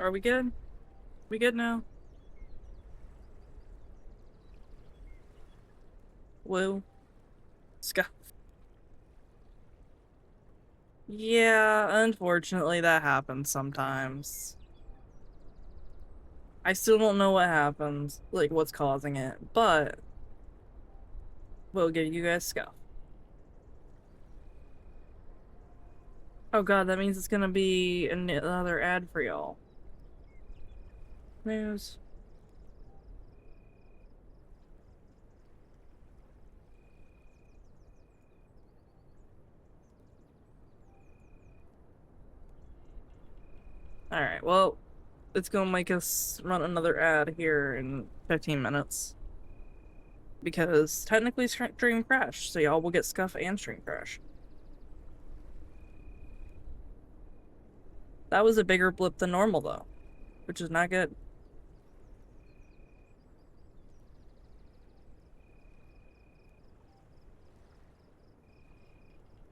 Are we good? We good now? Woo. Sky. Yeah, unfortunately that happens sometimes. I still don't know what happens, like what's causing it, but we'll give you guys scuff. Oh god, that means it's gonna be another ad for y'all. News. Alright, well, it's gonna make us run another ad here in 15 minutes. Because technically stream crash, so y'all will get scuff and stream crash. That was a bigger blip than normal though, which is not good.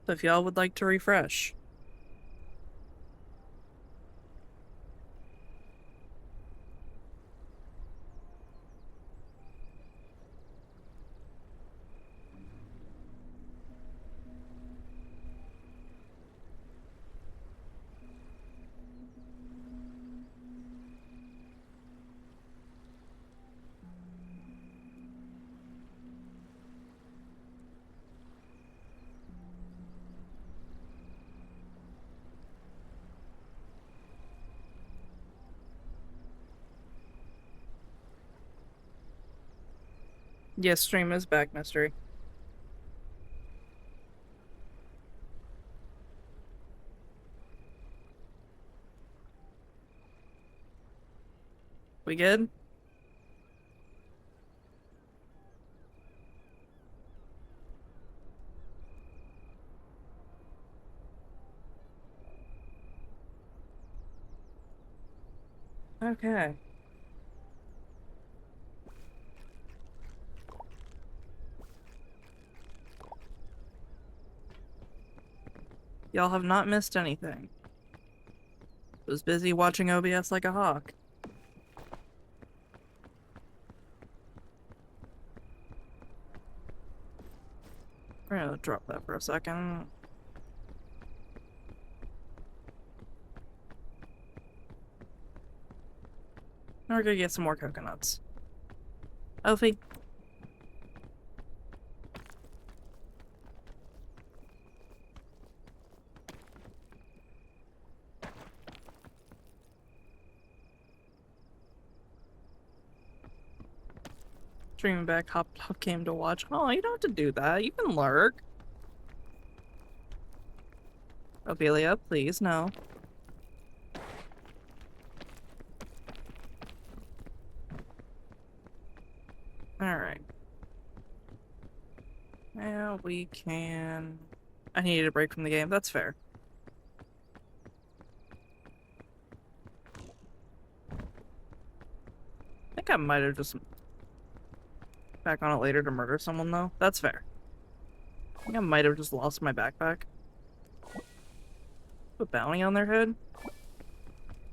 So if y'all would like to refresh. Yes, stream is back, mystery. We good? Okay. Y'all have not missed anything. Was busy watching OBS like a hawk. We're gonna drop that for a second. Now we're gonna get some more coconuts. Ophi. Streaming back, Hop came to watch. Oh, you don't have to do that. You can lurk. Ophelia, please, no. Alright. Now we can... I needed a break from the game. That's fair. I think I might have just back on it later to murder someone, though. That's fair. I think I might have just lost my backpack. Put bounty on their head?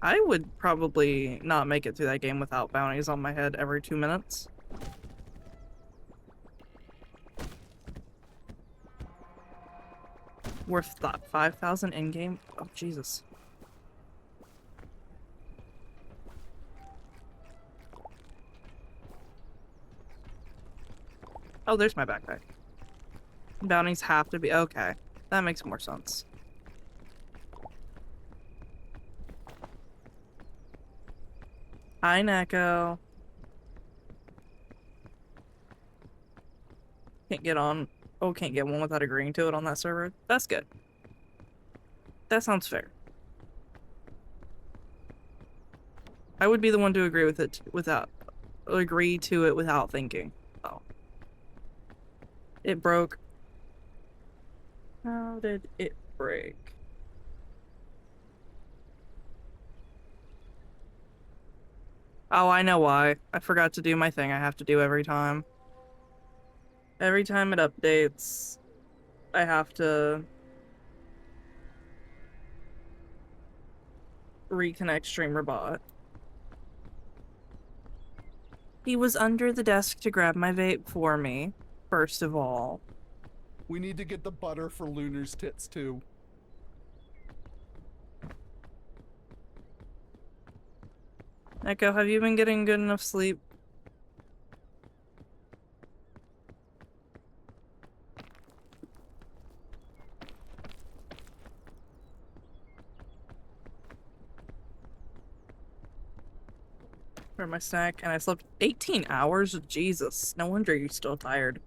I would probably not make it through that game without bounties on my head every 2 minutes. Worth that 5,000 in-game? Oh, Jesus. Oh, there's my backpack. Bounties have to be... Okay. That makes more sense. Hi, Neko. Can't get on... Oh, can't get one without agreeing to it on that server? That's good. That sounds fair. I would be the one to agree with it without... Agree to it without thinking. Oh. It broke. How did it break? Oh, I know why. I forgot to do my thing I have to do every time. Every time it updates, I have to... reconnect streamer bot. He was under the desk to grab my vape for me, first of all. We need to get the butter for Lunar's tits, too. Echo, have you been getting good enough sleep? For my snack, and I slept 18 hours? Jesus, no wonder you're still tired.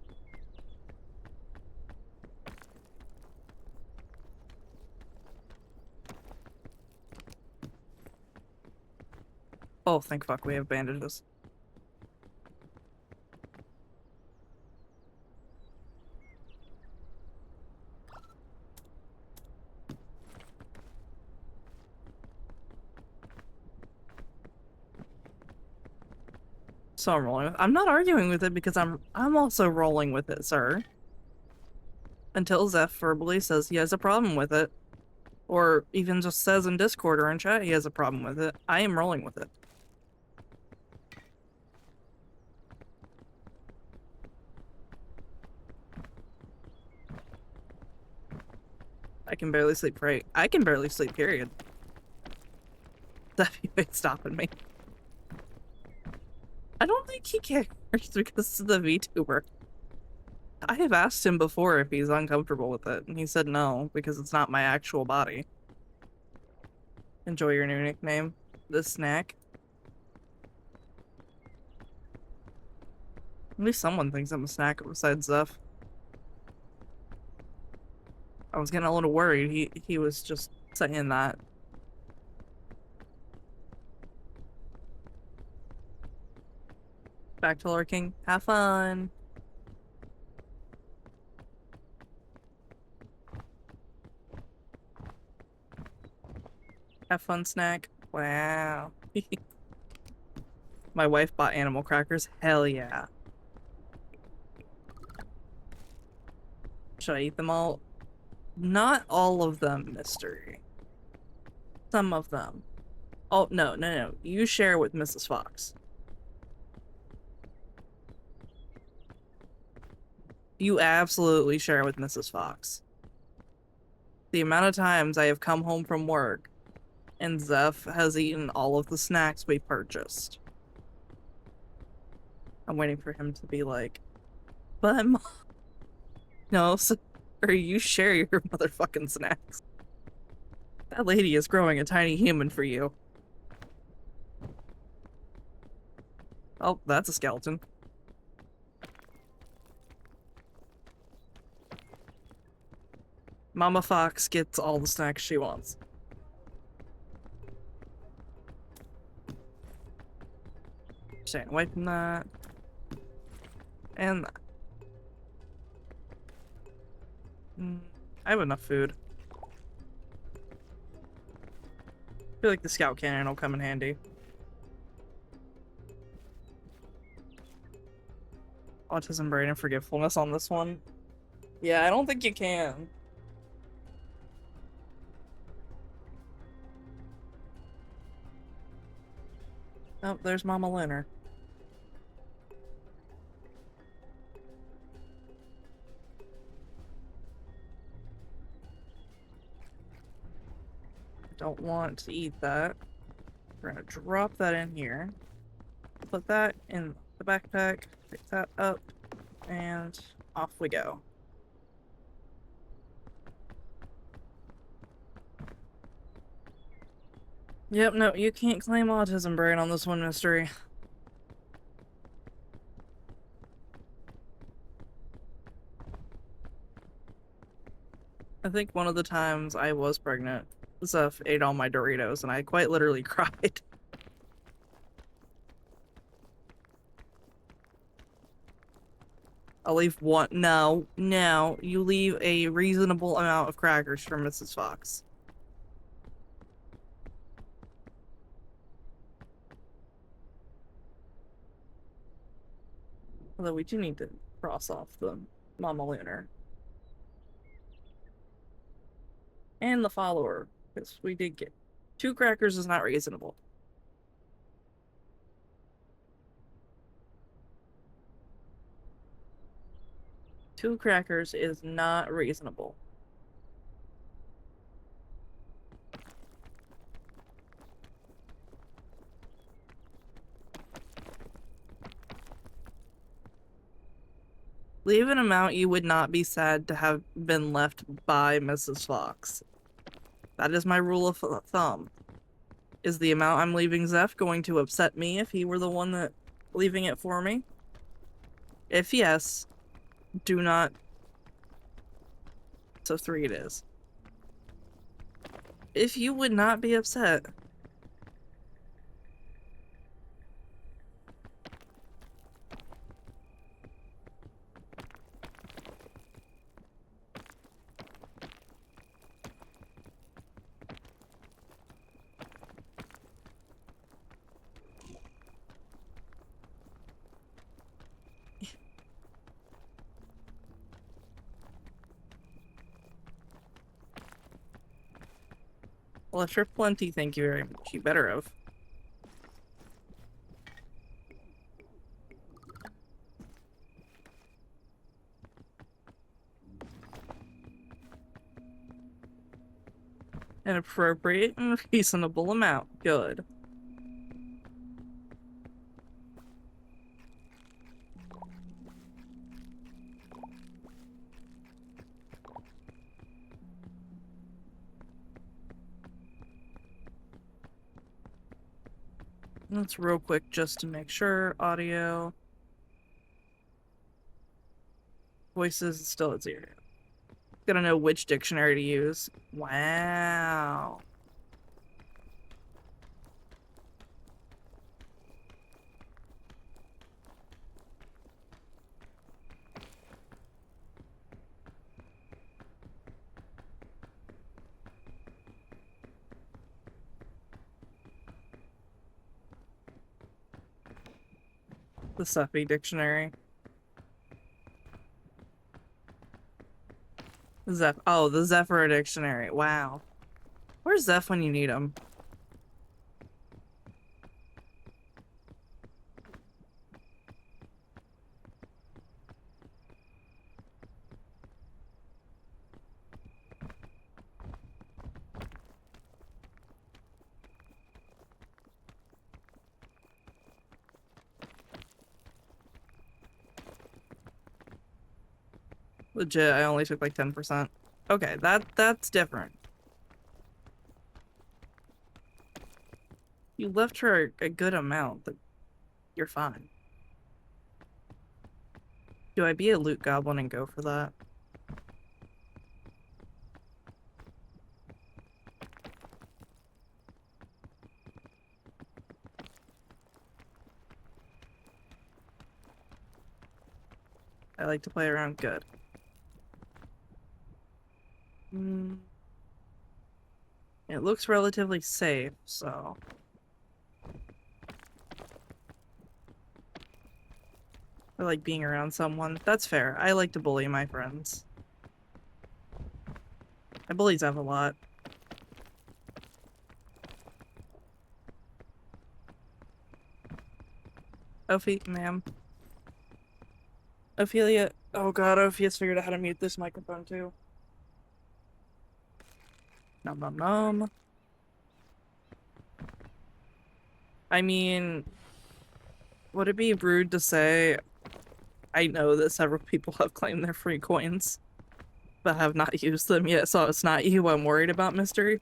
Oh, thank fuck we have bandages. So I'm rolling with it. I'm not arguing with it because I'm also rolling with it, sir. Until Zeph verbally says he has a problem with it. Or even just says in Discord or in chat he has a problem with it. I am rolling with it. I can barely sleep I can barely sleep, period. Zeph, you ain't stopping me. I don't think he cares because of the VTuber. I have asked him before if he's uncomfortable with it, and he said no, because it's not my actual body. Enjoy your new nickname. This snack. At least someone thinks I'm a snack besides Zeph. I was getting a little worried. He was just saying that. Back to lurking. Have fun. Have fun, snack. Wow. My wife bought animal crackers. Hell yeah. Should I eat them all? Not all of them, mystery. Some of them. Oh, no. You share with Mrs. Fox. You absolutely share with Mrs. Fox. The amount of times I have come home from work and Zeph has eaten all of the snacks we purchased. I'm waiting for him to be like, but Mom, no, so, or you share your motherfucking snacks. That lady is growing a tiny human for you. Oh, that's a skeleton. Mama Fox gets all the snacks she wants. Staying away from that. And that. I have enough food. I feel like the scout cannon will come in handy. Autism, brain, and forgetfulness on this one. Yeah, I don't think you can. Oh, there's Mama Lunar. Don't want to eat that. We're gonna drop that in here. Put that in the backpack. Pick that up. And off we go. Yep, no, you can't claim autism, brain, on this one, mystery. I think one of the times I was pregnant, Zeph ate all my Doritos, and I quite literally cried. I'll leave one. No, you leave a reasonable amount of crackers for Mrs. Fox. Although we do need to cross off the Mama Lunar. And the follower, because we did get 2 crackers is not reasonable. Two crackers is not reasonable. Leave an amount you would not be sad to have been left by Mrs. Fox. That is my rule of thumb. Is the amount I'm leaving Zeph going to upset me if he were the one that leaving it for me? If yes, do not. So 3 it is. If you would not be upset. Electric plenty, thank you very much. You better have. An appropriate and reasonable amount. Good. Let's real quick just to make sure. Audio. Voices is still at 0. Gotta know which dictionary to use. Wow. The Seppi dictionary. Zeph. Oh, the Zephyr dictionary. Wow. Where's Zeph when you need him? Legit, I only took like 10%. Okay, that's different. You left her a good amount, but you're fine. Do I be a loot goblin and go for that? I like to play around good. It looks relatively safe, so... I like being around someone. That's fair. I like to bully my friends. I bully Zev a lot. Ophi, ma'am. Ophelia. Oh god, Ophia's figured out how to mute this microphone too. Nom nom nom. I mean, would it be rude to say I know that several people have claimed their free coins, but have not used them yet, so it's not you I'm worried about, Mystery?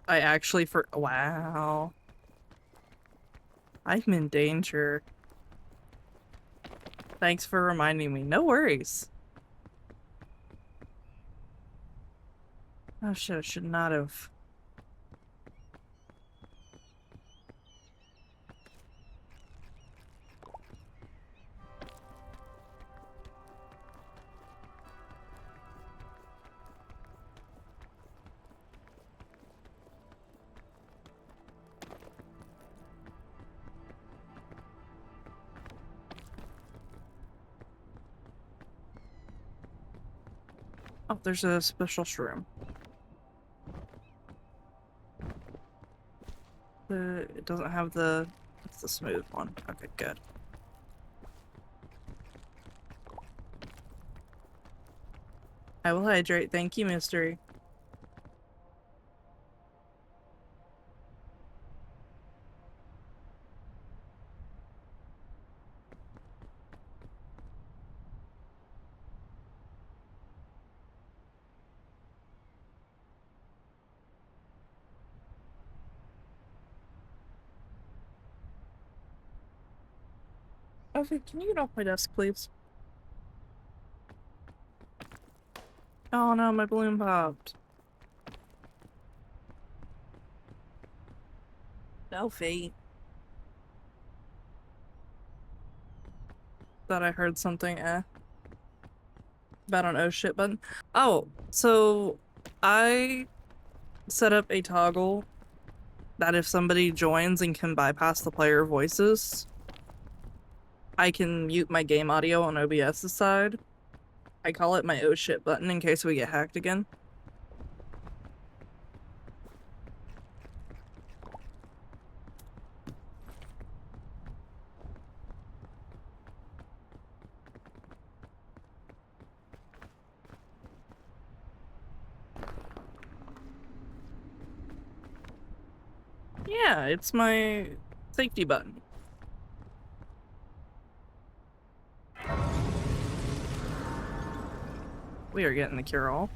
I actually wow. I'm in danger. Thanks for reminding me. No worries. Oh shit, I should not have. Oh, there's a special shroom. It doesn't have the... It's the smooth one. Okay, good. I will hydrate. Thank you, Mystery. Okay, can you get off my desk, please? Oh no, my balloon popped. No fate. Thought I heard something, about an oh shit button. Oh, so I set up a toggle that if somebody joins and can bypass the player voices, I can mute my game audio on OBS's side. I call it my oh shit button in case we get hacked again. Yeah, it's my safety button. We are getting the cure-all.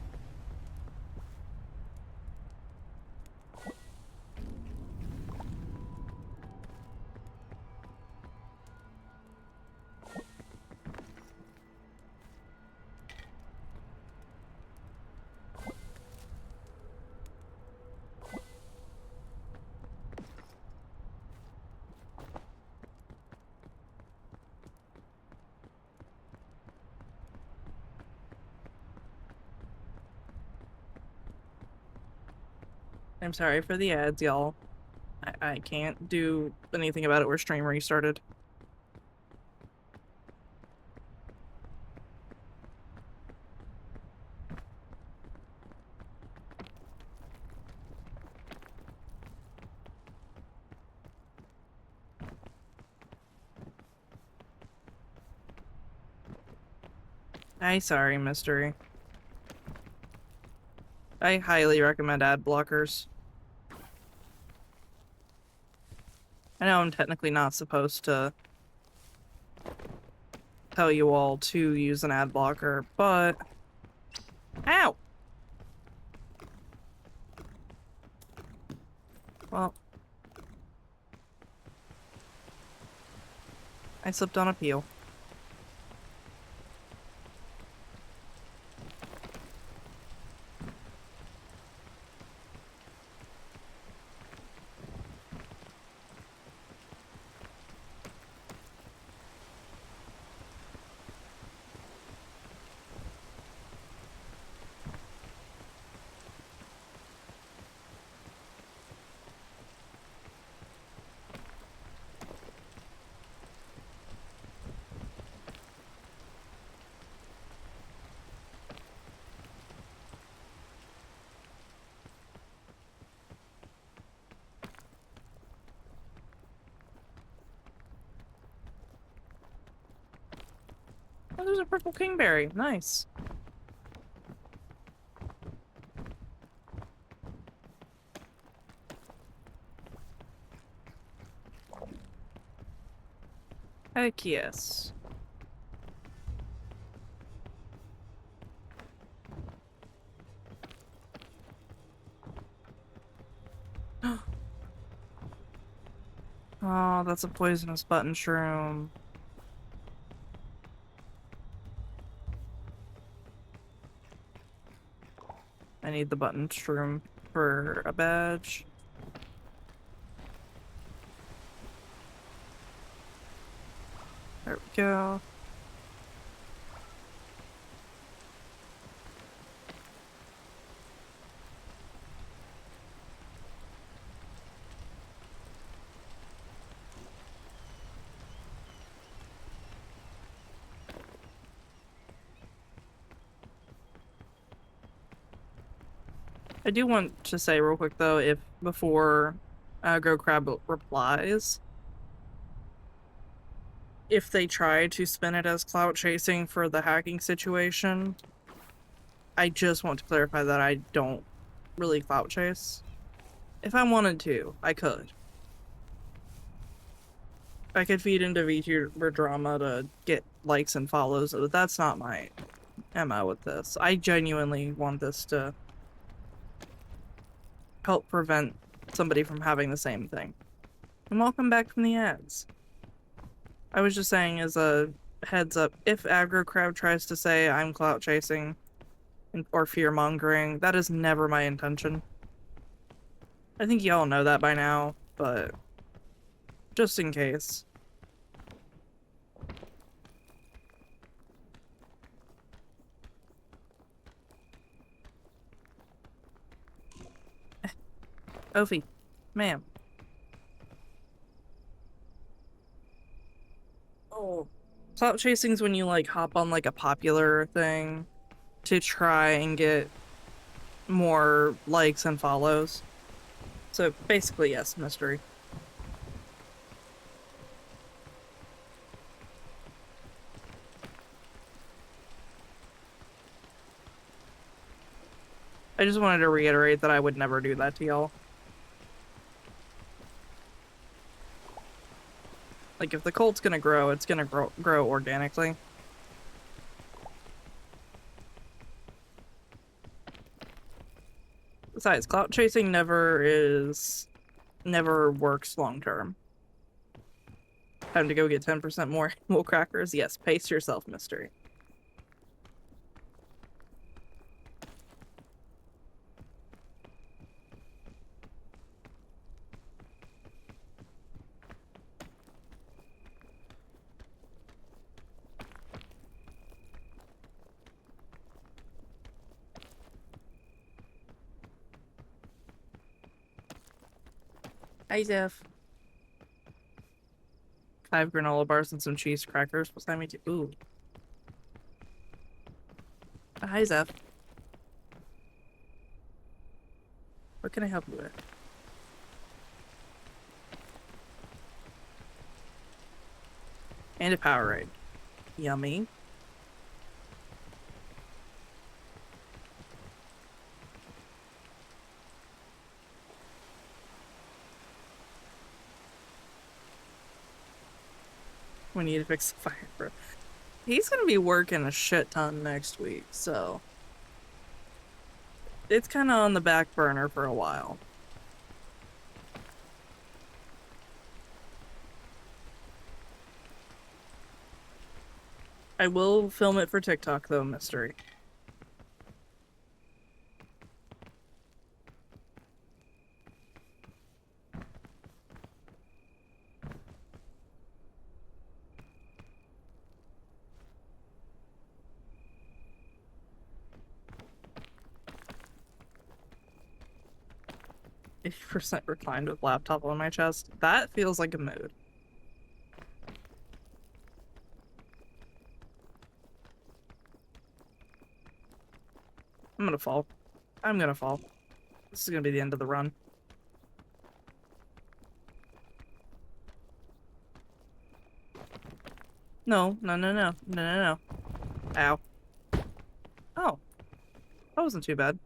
I'm sorry for the ads, y'all. I can't do anything about it. We're stream restarted. Sorry, Mystery. I highly recommend ad blockers. I know I'm technically not supposed to tell you all to use an ad blocker, but... Ow! Well... I slipped on a peel. Oh, there's a purple kingberry. Nice. Heck yes. Oh, that's a poisonous button shroom. I need the button shroom for a badge. There we go. I do want to say real quick though, if before Grow Crab replies, if they try to spin it as clout chasing for the hacking situation, I just want to clarify that I don't really clout chase. If I wanted to, I could. I could feed into VTuber drama to get likes and follows, but that's not my MO with this. I genuinely want this to help prevent somebody from having the same thing. And welcome back from the ads. I was just saying as a heads up, if Aggro Crab tries to say I'm clout chasing or fear mongering, that is never my intention. I think y'all know that by now, but just in case. Ophi, ma'am. Oh. Clout chasing's when you like hop on like a popular thing to try and get more likes and follows. So basically, yes, mystery. I just wanted to reiterate that I would never do that to y'all. Like, if the cult's gonna grow, it's gonna grow organically. Besides, clout chasing never works long term. Time to go get 10% more animal crackers? Yes, pace yourself, mystery. Hi, Zeph. 5 granola bars and some cheese crackers beside me too. Ooh. Hi, Zeph. What can I help you with? And a Powerade. Yummy. We need to fix the fire, bro. He's gonna be working a shit ton next week, so it's kind of on the back burner for a while. I will film it for TikTok though, mystery. %, reclined with laptop on my chest. That feels like a mood. I'm gonna fall. I'm gonna fall. This is gonna be the end of the run. No, no, no, no, no, no, no. Ow. Oh, that wasn't too bad.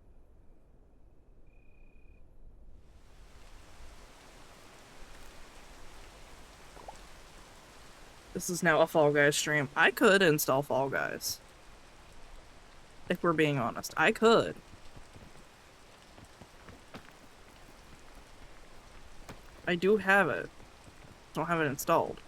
This is now a Fall Guys stream. I could install Fall Guys. If we're being honest. I could. I do have it. Don't have it installed.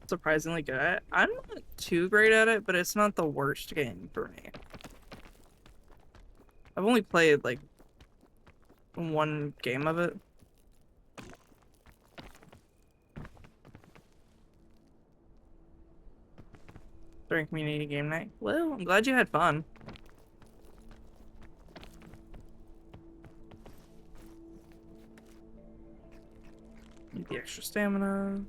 Surprisingly good. I'm not too great at it, but it's not the worst game for me. I've only played like one game of it. During community game night. Well, I'm glad you had fun. Need the extra stamina.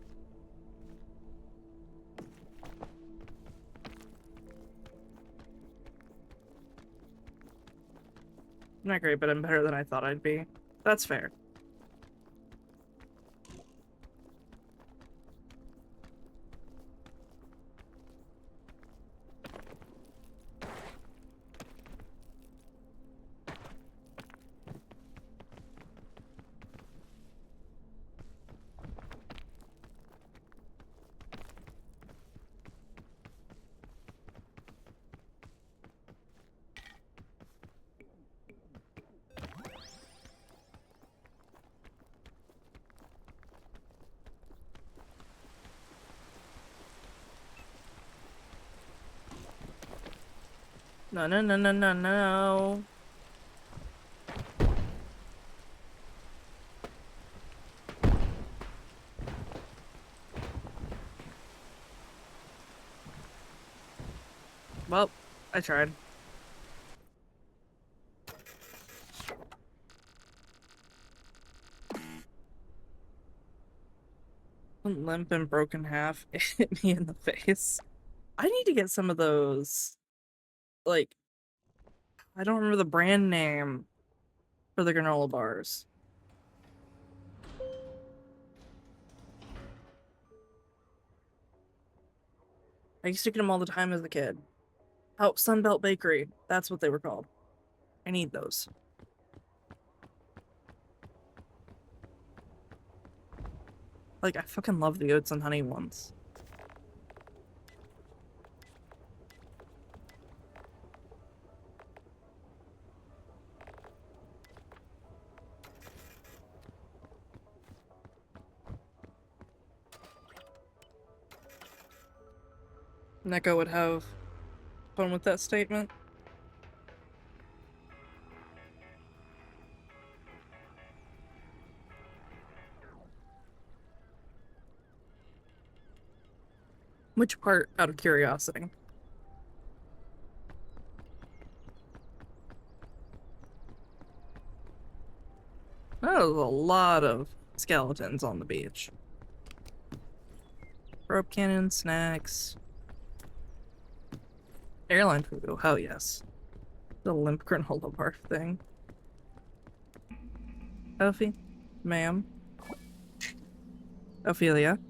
Not great, but I'm better than I thought I'd be. That's fair. No, no, no, no, no, no. Well, I tried. Limp and broken half. It hit me in the face. I need to get some of those, like, I don't remember the brand name for the granola bars. I used to get them all the time as a kid. Oh, Sunbelt Bakery. That's what they were called. I need those. Like, I fucking love the oats and honey ones. Neko would have fun with that statement. Which part, out of curiosity? That was a lot of skeletons on the beach. Rope cannon, snacks. Airline food, oh hell yes. The limp granola bar thing. Ophi? Ma'am? Ophelia?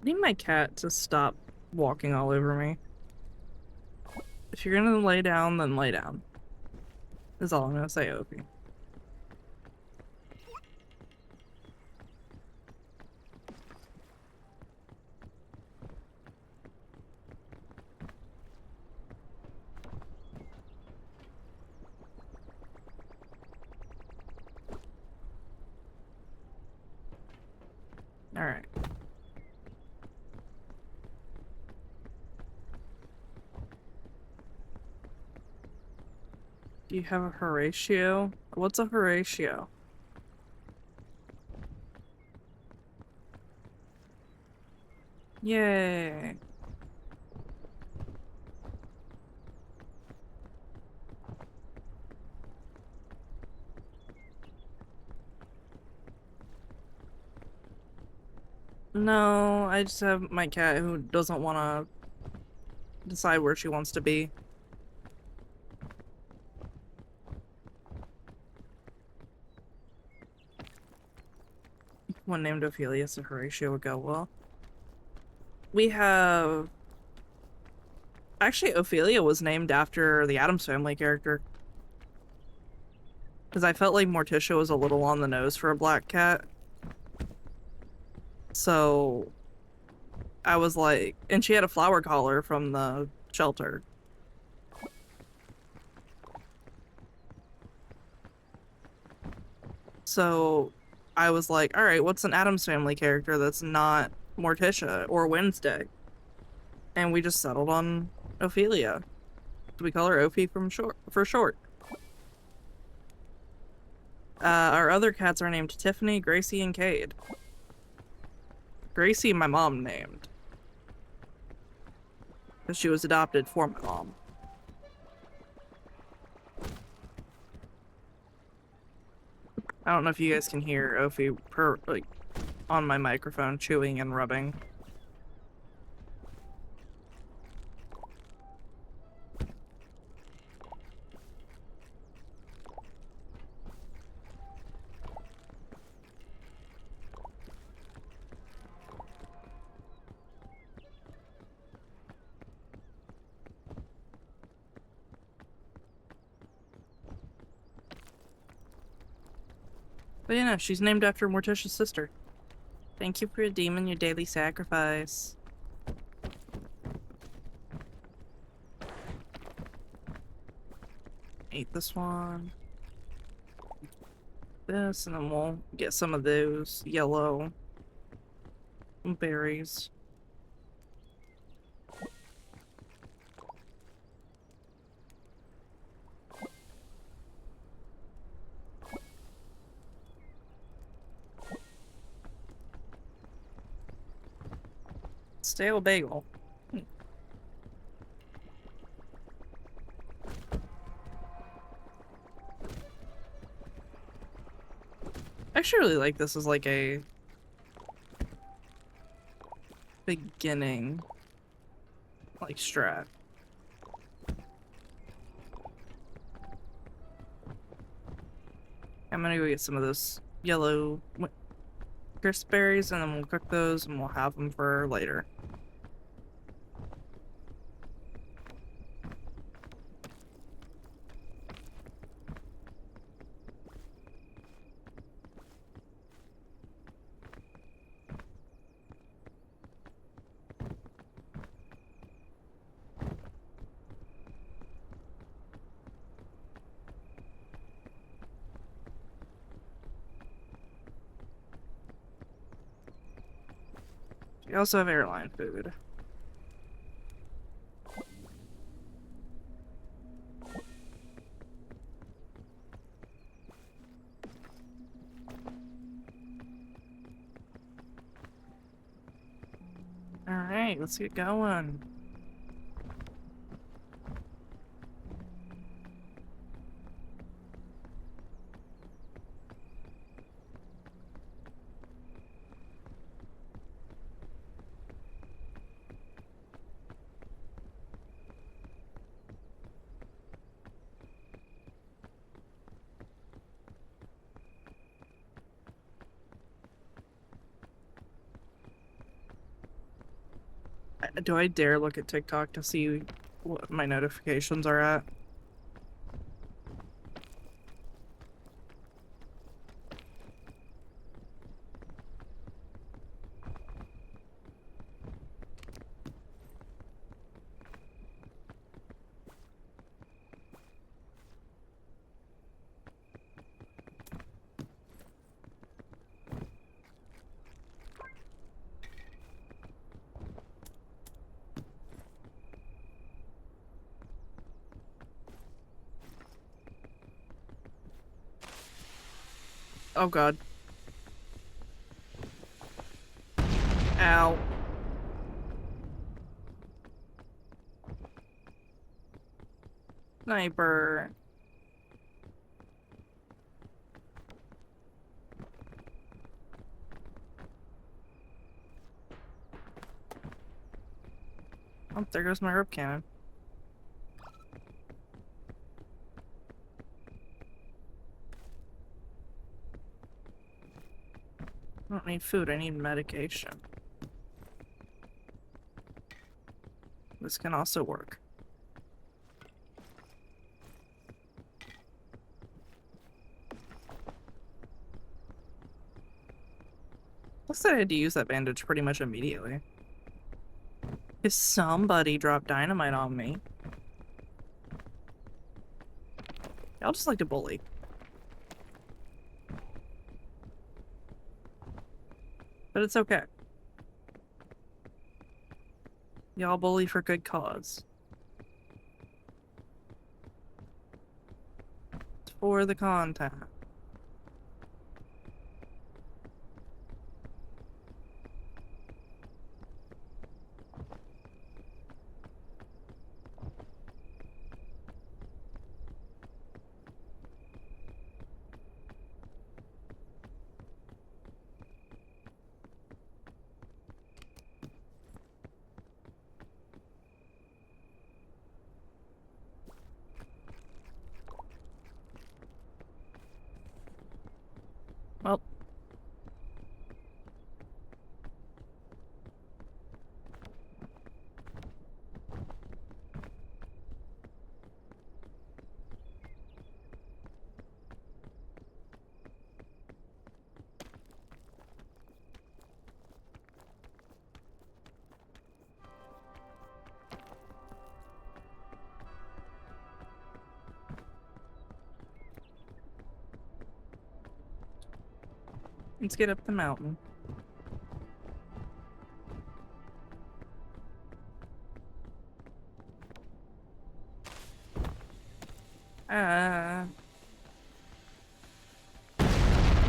I need my cat to stop walking all over me. If you're gonna lay down, then lay down. That's all I'm gonna say, Ophi. Alright. Do you have a Horatio? What's a Horatio? Yay. No, I just have my cat who doesn't want to decide where she wants to be. One named Ophelia, so Horatio would go well. We have... Actually, Ophelia was named after the Addams Family character. Because I felt like Morticia was a little on the nose for a black cat. So... I was like... And she had a flower collar from the shelter. So... I was like, alright, what's an Addams Family character that's not Morticia or Wednesday? And we just settled on Ophelia. We call her Ophi for short. Our other cats are named Tiffany, Gracie, and Cade. Gracie, my mom named. Because she was adopted for my mom. I don't know if you guys can hear Ophi on my microphone chewing and rubbing. But you know, she's named after Morticia's sister. Thank you for redeeming your daily sacrifice. Eat this one. This, and then we'll get some of those yellow berries. Stale bagel. I actually really like this as like a beginning like strat. I'm gonna go get some of those yellow crisp berries and then we'll cook those and we'll have them for later. We also have airline food. Alright, let's get going. Do I dare look at TikTok to see what my notifications are at? Oh god. Ow. Sniper. Oh, there goes my herb cannon. I don't need food, I need medication. This can also work. Looks like I had to use that bandage pretty much immediately. If somebody dropped dynamite on me. Y'all just like to bully. But it's okay. Y'all bully for good cause. It's for the content. Let's get up the mountain. Ah.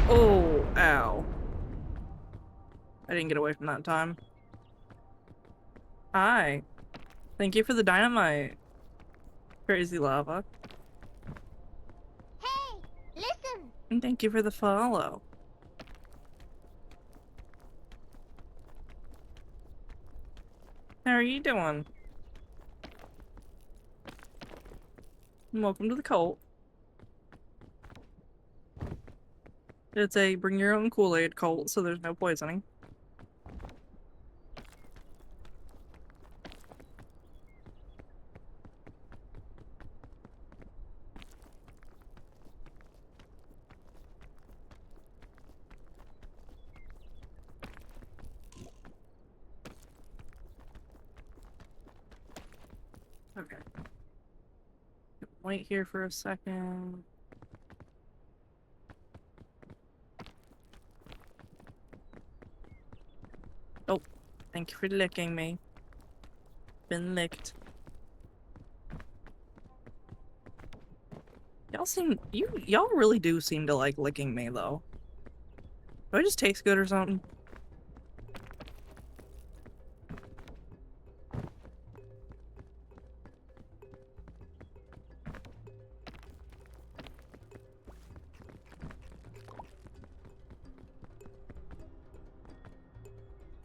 Oh, ow. I didn't get away from that time. Hi. Thank you for the dynamite. Crazy lava. Hey, listen! And thank you for the follow. How are you doing? And welcome to the cult. It's a bring your own Kool-Aid cult, so there's no poisoning. Okay. Wait here for a second. Oh, thank you for licking me. Been licked. Y'all really do seem to like licking me though. Do I just taste good or something?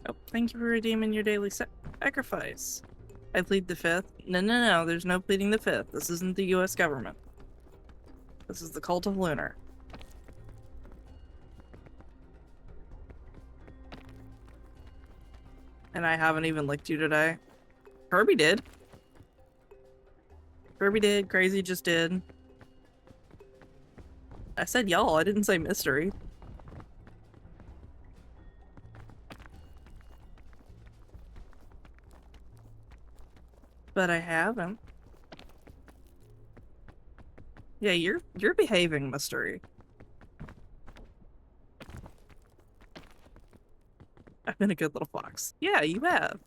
Oh, thank you for redeeming your daily sacrifice. I plead the fifth. No, there's no pleading the fifth. This isn't the US government. This is the cult of Lunar. And I haven't even licked you today. Kirby did. Kirby did. Crazy just did. I said y'all, I didn't say mystery. But I haven't. Yeah, you're behaving, mystery. I've been a good little fox. Yeah, you have.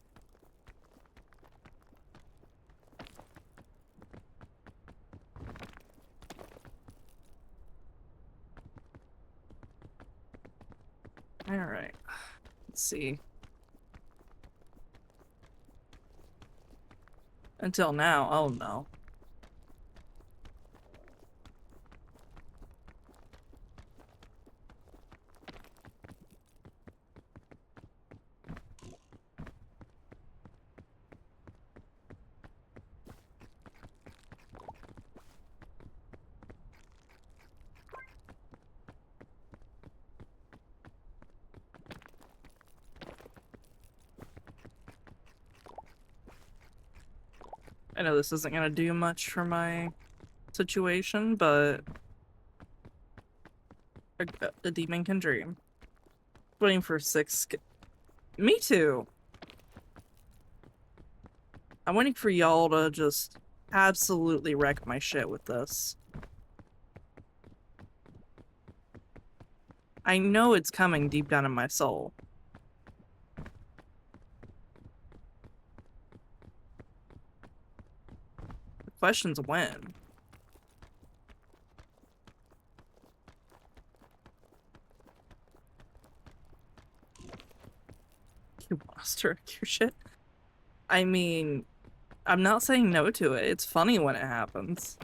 Alright. Let's see. Until now, oh no. I know this isn't gonna do much for my situation, but a demon can dream. Waiting for 6. Me too. I'm waiting for y'all to just absolutely wreck my shit with this. I know it's coming deep down in my soul. The question's when. You want us to wreck your shit? I mean, I'm not saying no to it. It's funny when it happens.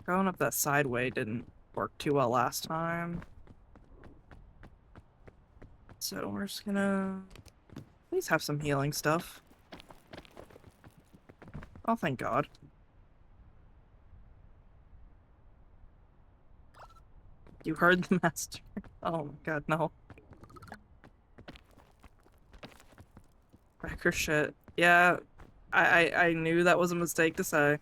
Going up that sideway didn't work too well last time. So we're just gonna please have some healing stuff. Oh, thank God. You heard the master. Oh my God, no. Wrecker shit. Yeah, I knew that was a mistake to say.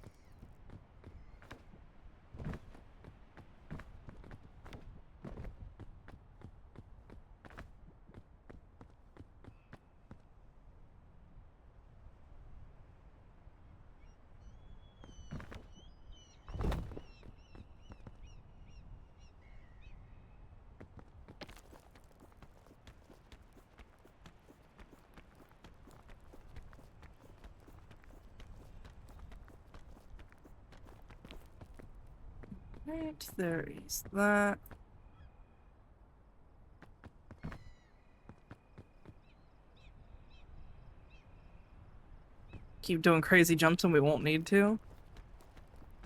Right, there is that. Keep doing crazy jumps and we won't need to.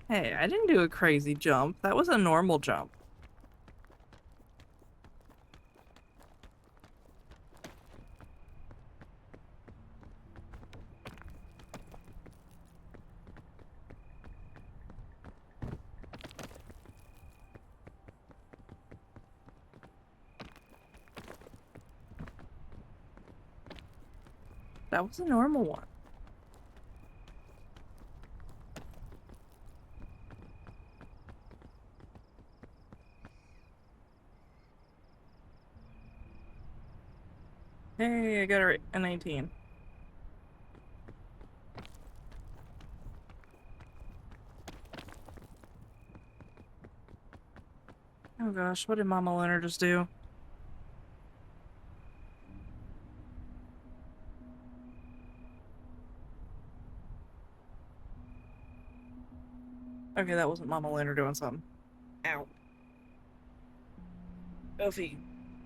Hey, I didn't do a crazy jump. That was a normal jump. That was a normal one. Hey, I got a 19. Oh gosh, what did Mama Leonard just do? Okay, that wasn't Mama Leonard doing something. Ow. Sophie,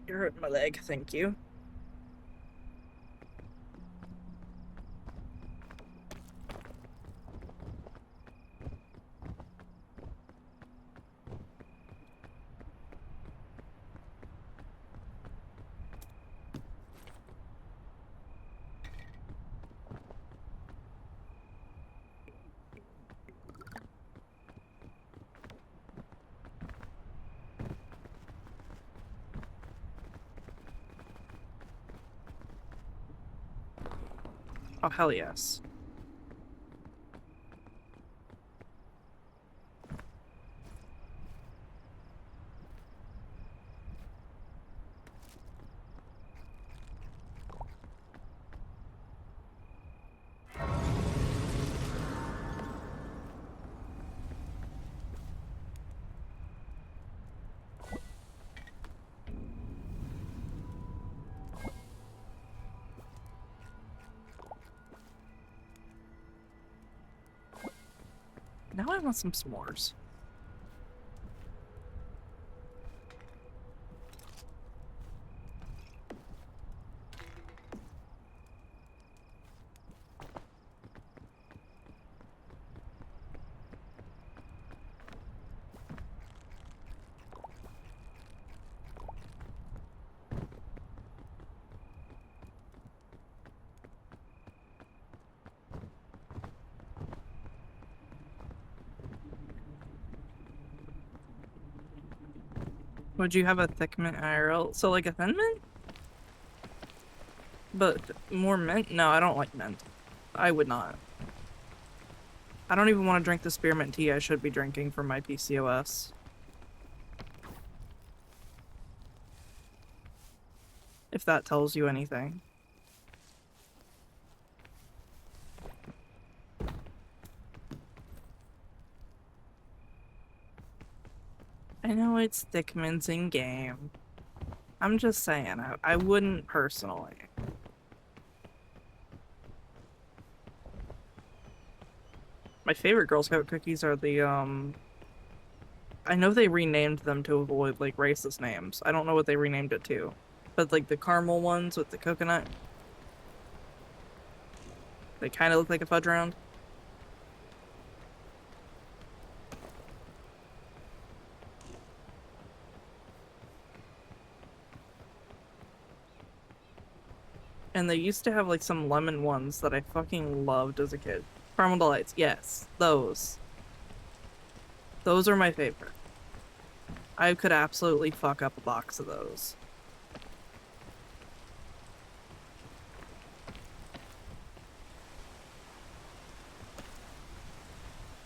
you're hurting my leg, thank you. Oh, hell yes. Now I want some s'mores. Would you have a thick mint IRL? So like a thin mint? But more mint? No, I don't like mint. I would not. I don't even want to drink the spearmint tea I should be drinking for my PCOS. If that tells you anything. I know it's thick mints in game. I'm just saying, I wouldn't personally. My favorite Girl Scout cookies are the, I know they renamed them to avoid, like, racist names. I don't know what they renamed it to. But, like, the caramel ones with the coconut. They kind of look like a fudge round. And they used to have, like, some lemon ones that I fucking loved as a kid. Caramel Delights, yes. Those. Those are my favorite. I could absolutely fuck up a box of those.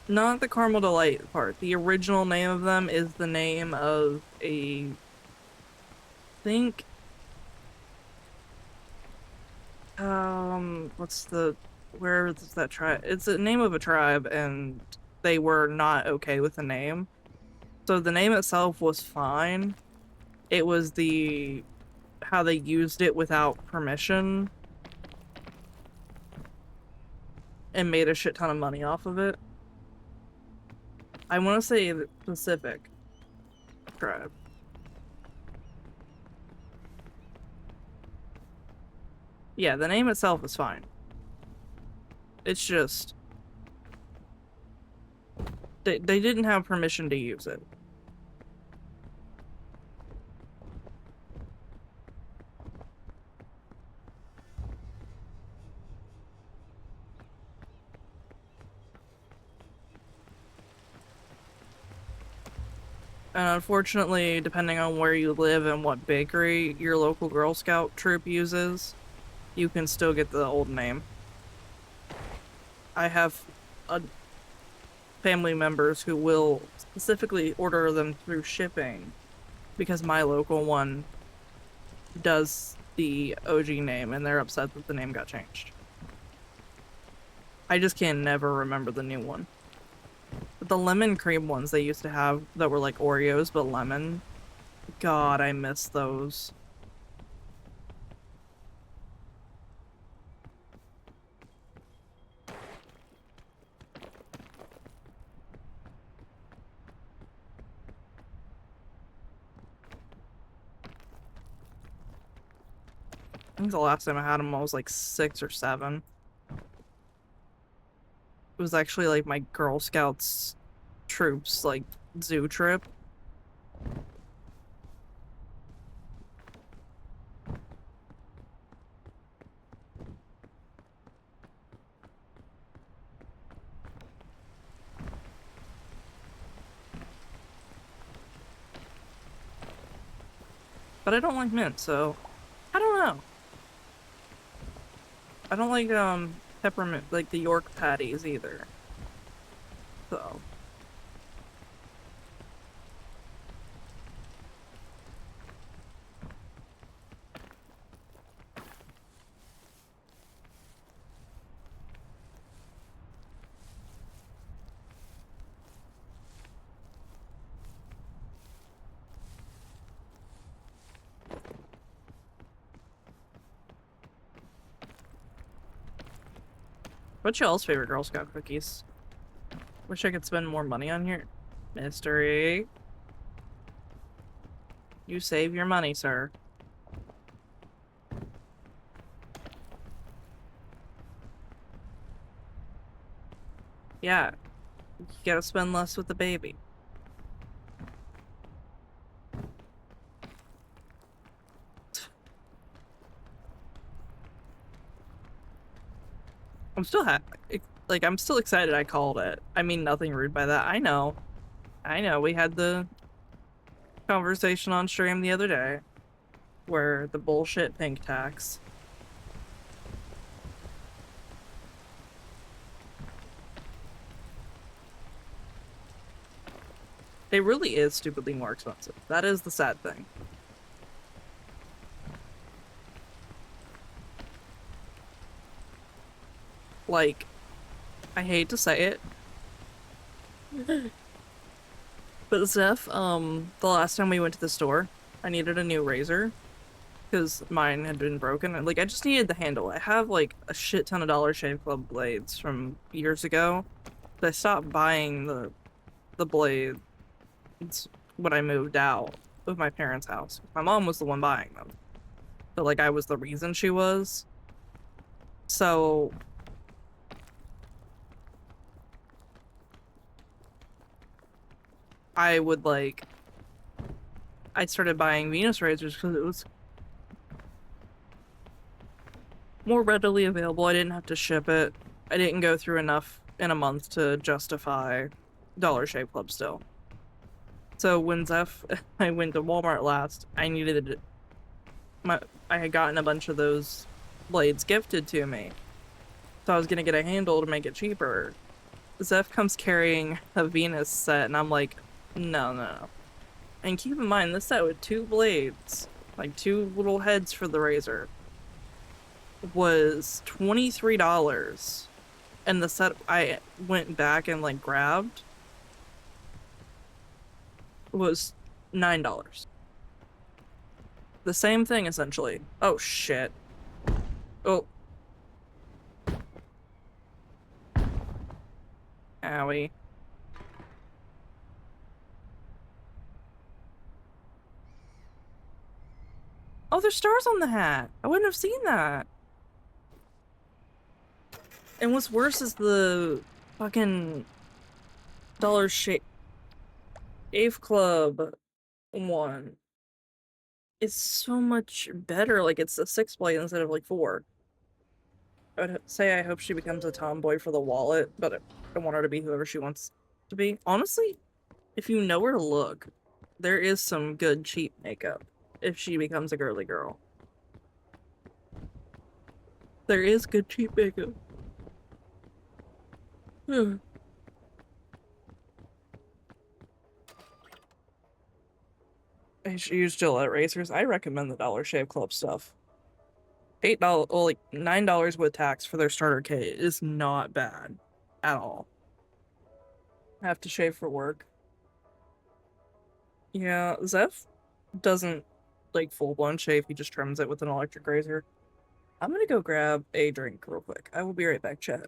Not the Caramel Delight part. The original name of them is the name of a... what's the... Where is that tribe? It's the name of a tribe, and they were not okay with the name. So the name itself was fine. It was the... how they used it without permission and made a shit ton of money off of it. I want to say the Pacific tribe. Yeah, the name itself is fine. It's just they didn't have permission to use it. And unfortunately, depending on where you live and what bakery your local Girl Scout troop uses, you can still get the old name. I have family members who will specifically order them through shipping because my local one does the OG name and they're upset that the name got changed. I just can never remember the new one. But the lemon cream ones they used to have that were like Oreos but lemon, God, I miss those. I think the last time I had them I was like 6 or 7. It was actually like my Girl Scouts troops like zoo trip. But I don't like mint, so I don't know. I don't like peppermint, like the York patties either. So what's y'all's favorite Girl Scout cookies? Wish I could spend more money on here. Mystery. You save your money, sir. Yeah. You gotta spend less with the baby. I'm still like I'm still excited I called it. I mean nothing rude by that. I know. I know. We had the conversation on stream the other day where the bullshit pink tax. It really is stupidly more expensive. That is the sad thing. Like, I hate to say it, but Zeph, the last time we went to the store, I needed a new razor because mine had been broken. And, like, I just needed the handle. I have like a shit ton of Dollar Shave Club blades from years ago, but I stopped buying the blades when I moved out of my parents' house. My mom was the one buying them, but like I was the reason she was. So I would like I started buying Venus razors because it was more readily available. I didn't have to ship it. I didn't go through enough in a month to justify Dollar Shave Club still. So when Zeph, I went to Walmart last, I needed I had gotten a bunch of those blades gifted to me. So I was gonna get a handle to make it cheaper. Zeph comes carrying a Venus set and I'm like, no. And keep in mind, this set with 2 blades, like 2 little heads for the razor, was $23. And the set I went back and like grabbed was $9. The same thing essentially. Oh shit. Oh. Owie. Oh, there's stars on the hat. I wouldn't have seen that. And what's worse is the fucking Dollar Shave Club one. It's so much better. Like, it's a 6 blade instead of like 4. I'd say I hope she becomes a tomboy for the wallet, but I want her to be whoever she wants to be. Honestly, if you know where to look, there is some good cheap makeup if she becomes a girly girl. There is good cheap makeup. I should use Gillette razors. I recommend the Dollar Shave Club stuff. $8, well, like $9 with tax for their starter kit is not bad at all. I have to shave for work. Yeah, Zeph doesn't like full-blown shave, he just trims it with an electric razor. I'm gonna go grab a drink real quick. I will be right back, chat.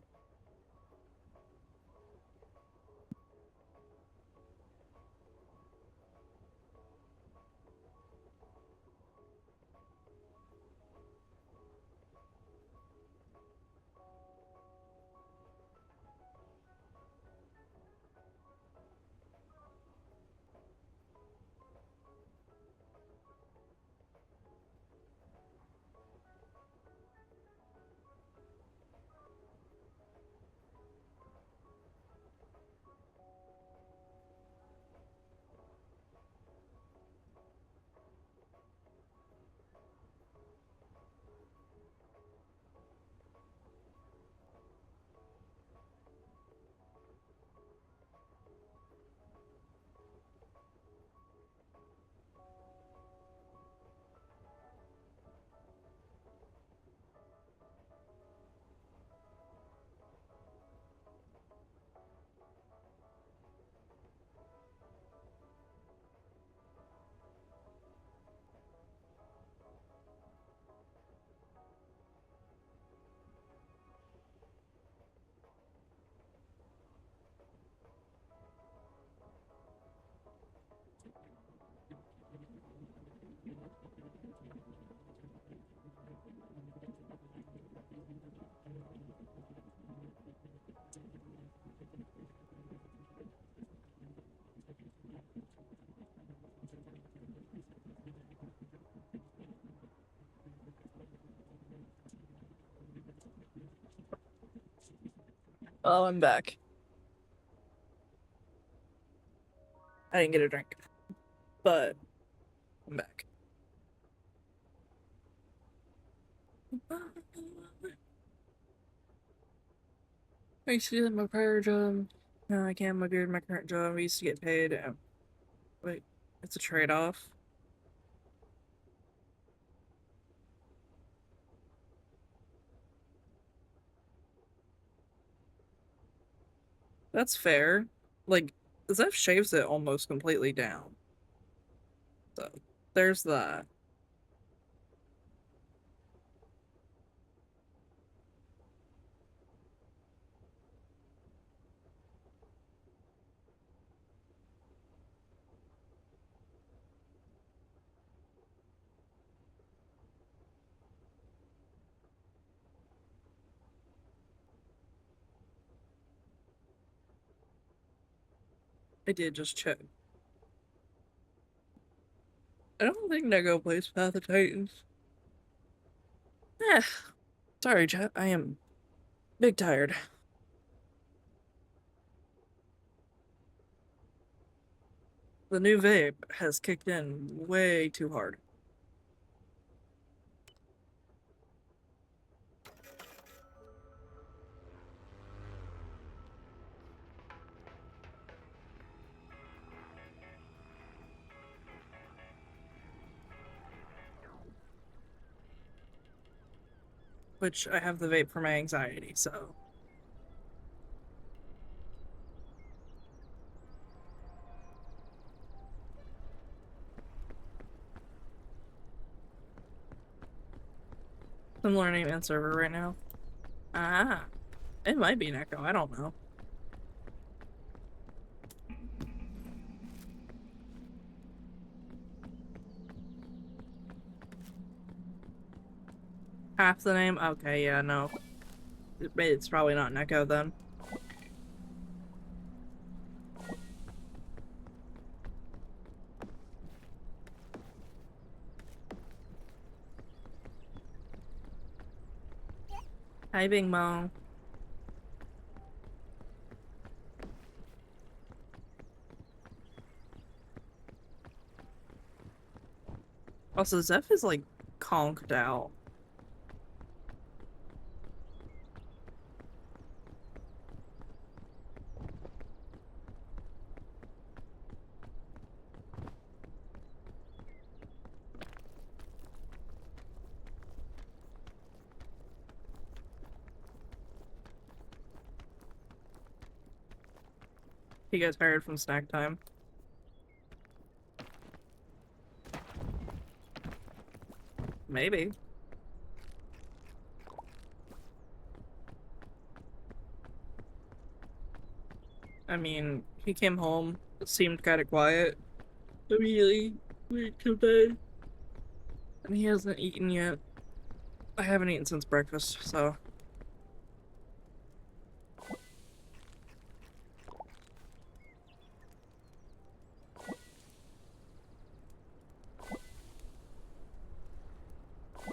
Oh, I'm back. I didn't get a drink, but I'm back. I used to do that in my prior job. No, I can't. My beard, my current job. I used to get paid. Wait, it's a trade-off. That's fair. Like, Zeph shaves it almost completely down. So, there's that. I did just check. I don't think Nego plays Path of Titans. Eh. Sorry, chat. I am big tired. The new vape has kicked in way too hard. Which I have the vape for my anxiety, so. I'm learning in server right now. Ah, it might be an echo. I don't know. Half the name? Okay, yeah, no. It's probably not Neko then. Hi, Bing Bong. Also, Zeph is like conked out. He gets tired from snack time. Maybe. I mean, he came home, seemed kind of quiet. Immediately went to bed. And he hasn't eaten yet. I haven't eaten since breakfast, so.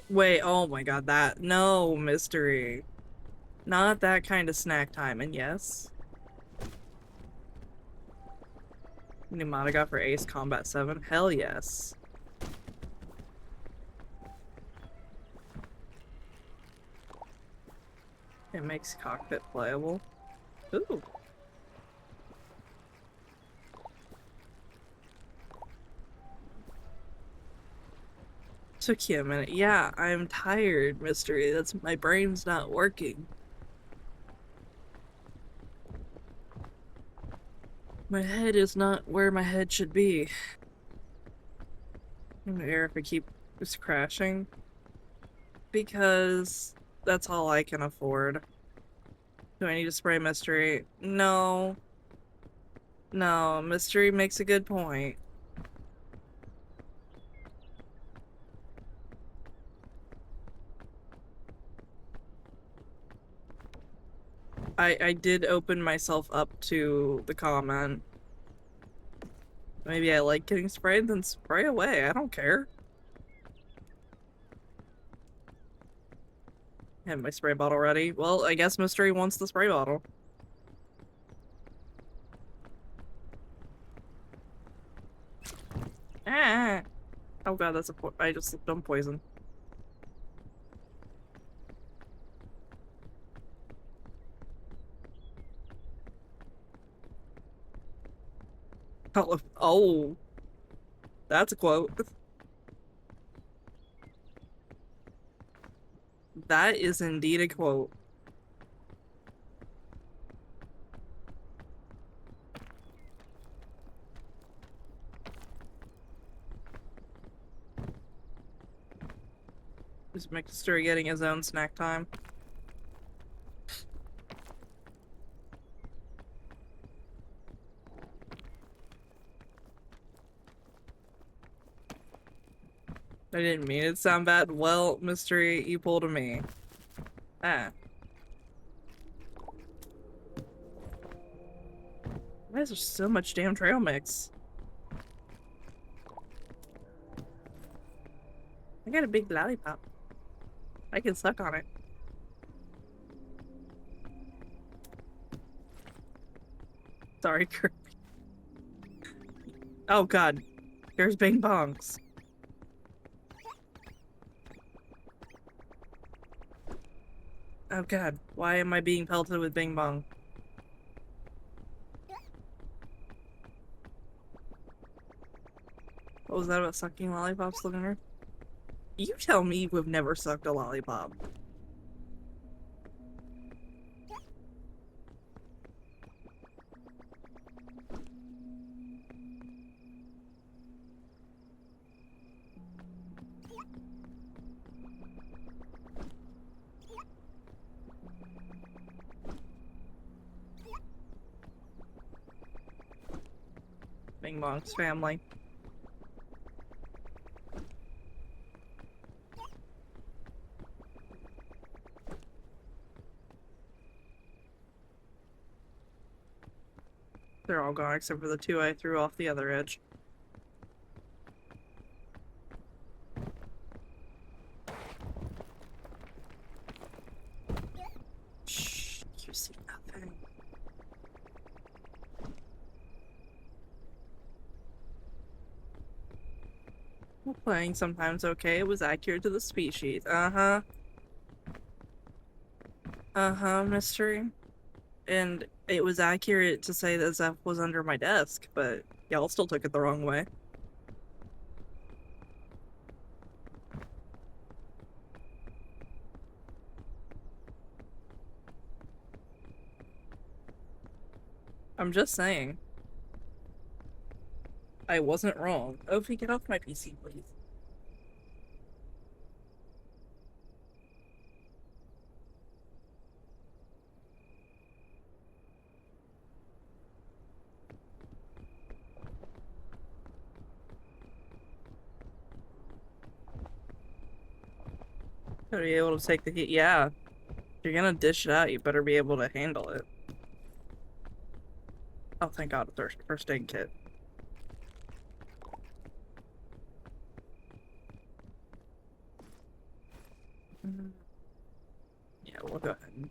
Wait, oh my god, that. No, mystery. Not that kind of snack time, and yes. Pneumatica for Ace Combat 7? Hell yes. It makes cockpit playable. Ooh. Took you a minute. Yeah, I'm tired, mystery. That's my brain's not working. My head is not where my head should be. I'm gonna air if I keep just crashing. Because that's all I can afford. Do I need to spray mystery? No. No, mystery makes a good point. I did open myself up to the comment. Maybe I like getting sprayed, then spray away. I don't care. Have my spray bottle ready. Well, I guess mystery wants the spray bottle. Ah! Oh god, that's a I just slipped on poison. Oh, that's a quote. That is indeed a quote. Just mystery getting his own snack time. I didn't mean it to sound bad. Well, mystery, you pulled a me. Ah. Why is there so much damn trail mix? I got a big lollipop. I can suck on it. Sorry, Kirby. Oh god. There's Bing Bongs. Oh god. Why am I being pelted with Bing Bong? What was that about sucking lollipops, Looker? You tell me you've never sucked a lollipop. Bing Bong's family. They're all gone except for the two I threw off the other edge. Shh, you see nothing. Well, playing sometimes okay. It was accurate to the species. Uh-huh. Uh-huh, mystery. And it was accurate to say that Zeph was under my desk, but y'all still took it the wrong way. I'm just saying. I wasn't wrong. Ophi, get off my PC, please. Gotta be able to take the heat. Yeah. If you're gonna dish it out, you better be able to handle it. Oh, thank God, a first aid kit. Yeah, we'll go ahead.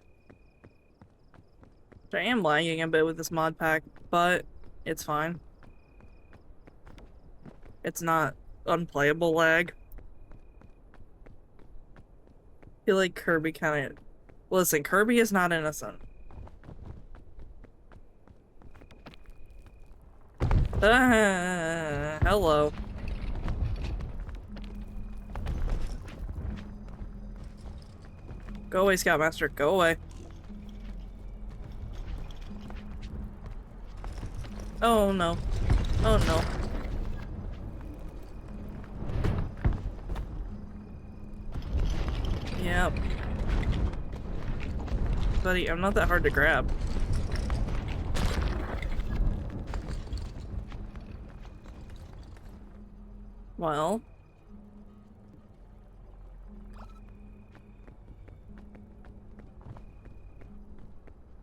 I am lagging a bit with this mod pack, but it's fine. It's not unplayable lag. I feel like Kirby kind of... Listen, Kirby is not innocent. Hello. Go away, Scoutmaster. Go away. Oh no. Oh no. Yep. Buddy, I'm not that hard to grab. Well.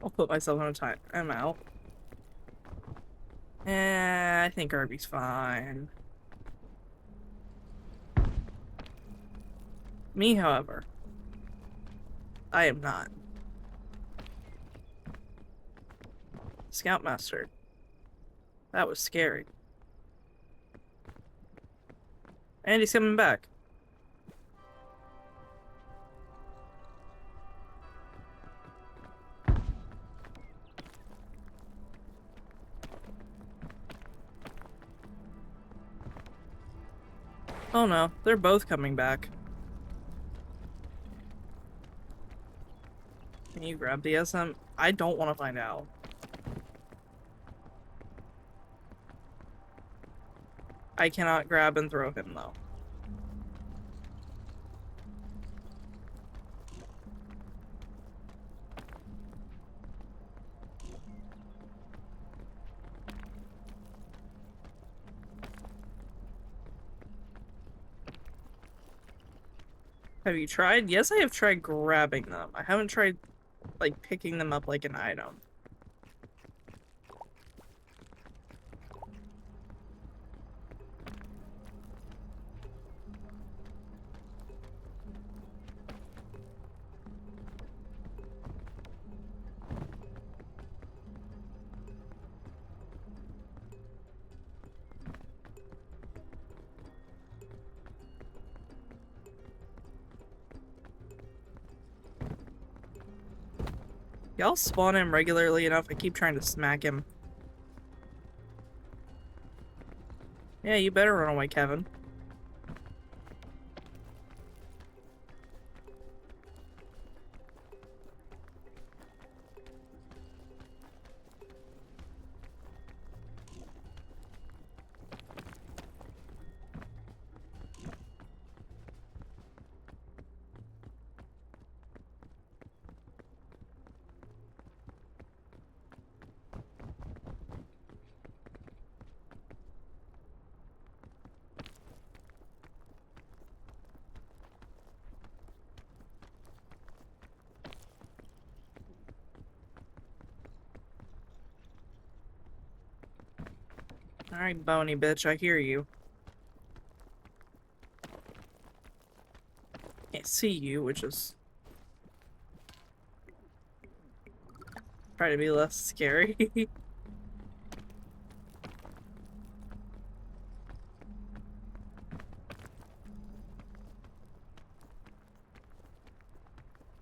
I'll put myself on a time. I'm out. I think Kirby's fine. Me, however, I am not. Scoutmaster. That was scary. And he's coming back. Oh no, they're both coming back. Can you grab the SM? I don't want to find out. I cannot grab and throw him though. Have you tried? Yes, I have tried grabbing them. I haven't tried, like, picking them up like an item. Y'all spawn him regularly enough, I keep trying to smack him. Yeah, you better run away, Kevin. Alright, bony bitch, I hear you. Can't see you, which is... try to be less scary.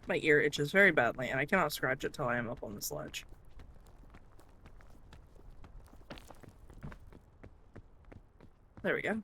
My ear itches very badly, and I cannot scratch it till I am up on this ledge. There we go.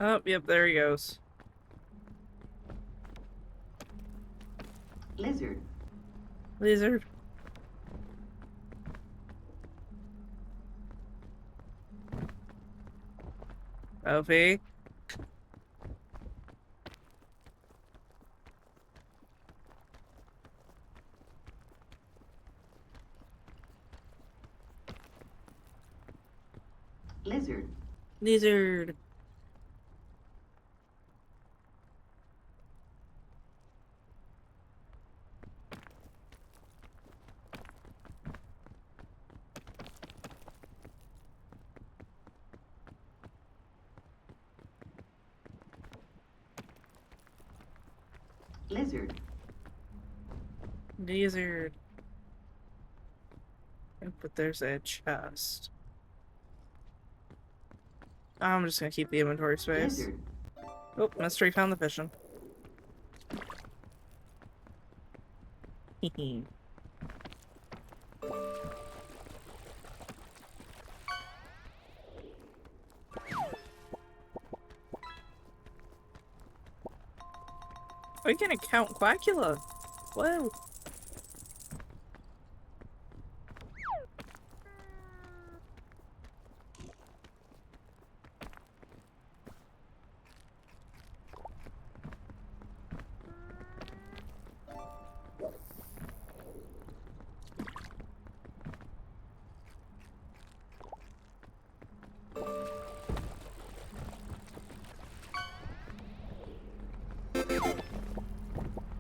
Oh, yep, there he goes. Lizard. Lizard. Sophie. Lizard. Lizard. Lizard. Lizard. But there's a chest. I'm just gonna keep the inventory space. Lizard. Oh, mystery found the fishing. Hehe. Oh, you can count Quackula. Whoa.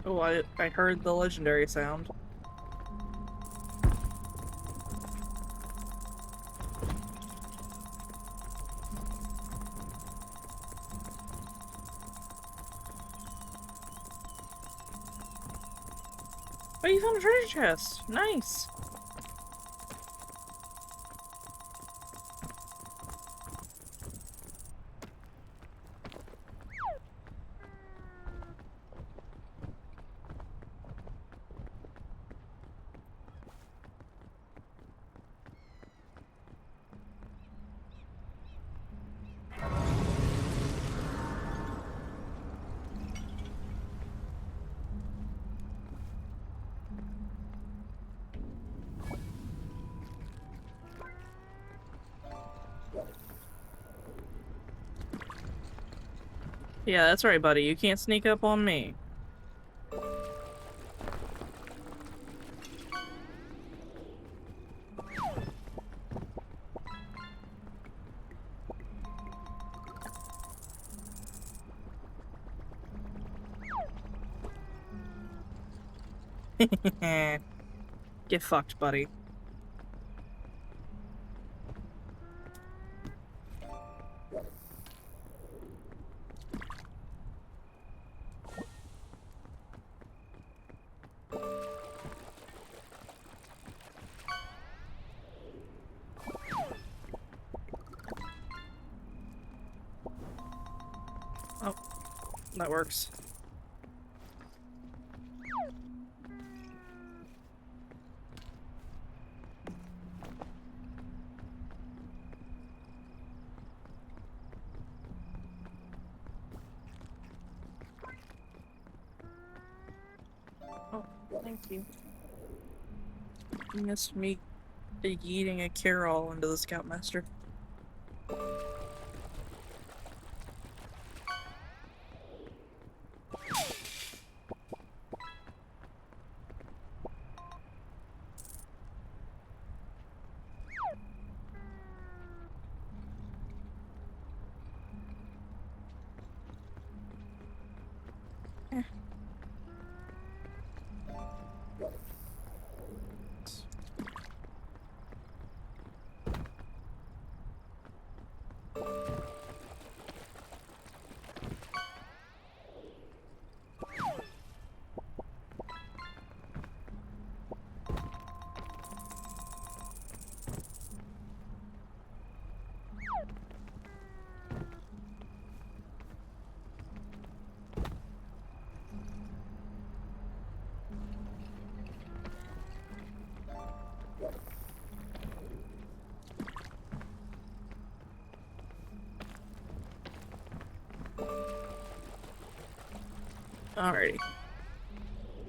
Oh, I heard the legendary sound. Oh, you found a treasure chest. Nice. Yeah, that's right, buddy. You can't sneak up on me. Get fucked, buddy. Oh, that works. Oh, thank you. You missed me yeeting a carol into the Scoutmaster. Alrighty.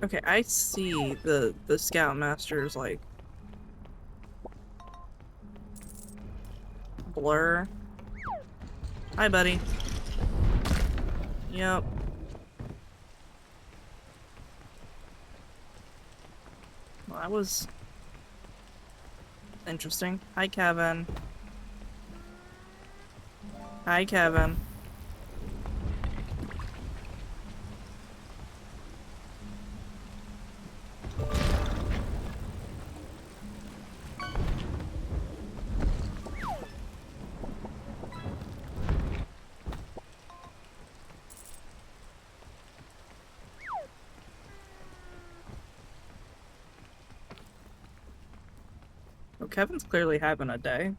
Okay, I see the Scoutmaster's like blur. Hi, buddy. Yep. Well, that was interesting. Hi, Kevin. Hi, Kevin. Oh, Kevin's clearly having a day.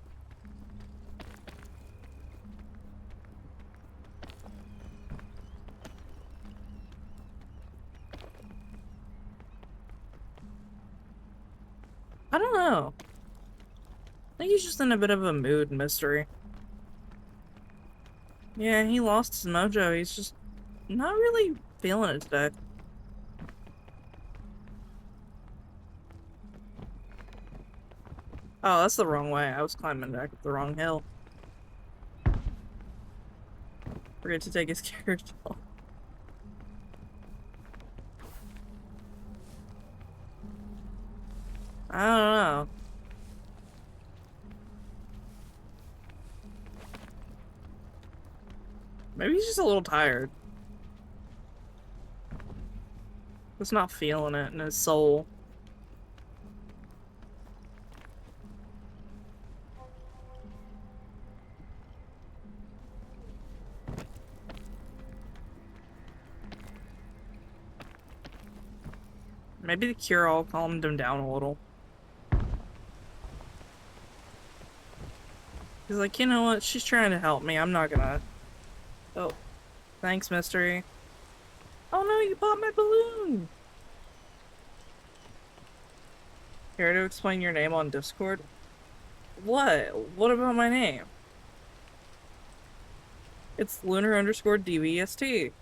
I don't know. I think he's just in a bit of a mood mystery. Yeah, he lost his mojo. He's just not really feeling it today. Oh, that's the wrong way. I was climbing back up the wrong hill. Forget to take his character off. I don't know. Maybe he's just a little tired. Just not feeling it in his soul. Maybe the cure-all calmed him down a little. He's like, you know what? She's trying to help me. I'm not gonna... Oh. Thanks, mystery. Oh no, you popped my balloon! Care to explain your name on Discord? What? What about my name? It's lunar_DVST.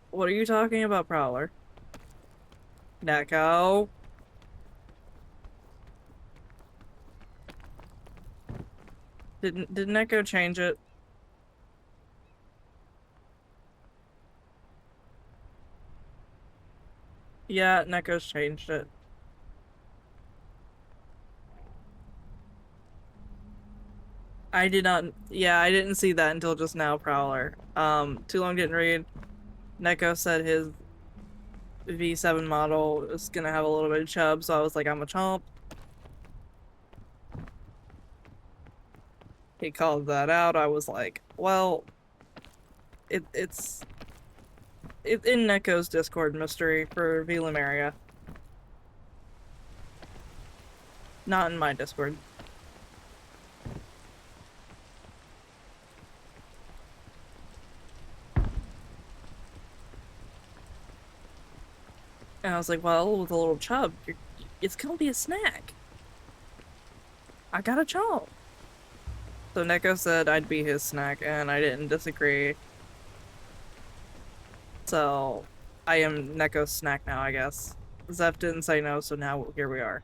What are you talking about, Prowler? Neko? Did Neko change it? Yeah, Neko's changed it. I did not. Yeah, I didn't see that until just now, Prowler. Too long didn't read. Neko said his V7 model is gonna have a little bit of chub, so I was like, I'm a chomp. He called that out. I was like, well, it's in Neko's Discord mystery for Velumeria. Not in my Discord. And I was like, well, with a little chub, it's gonna be a snack. I got a chomp. So Neko said I'd be his snack, and I didn't disagree. So I am Neko's snack now, I guess. Zeph didn't say no, so now here we are.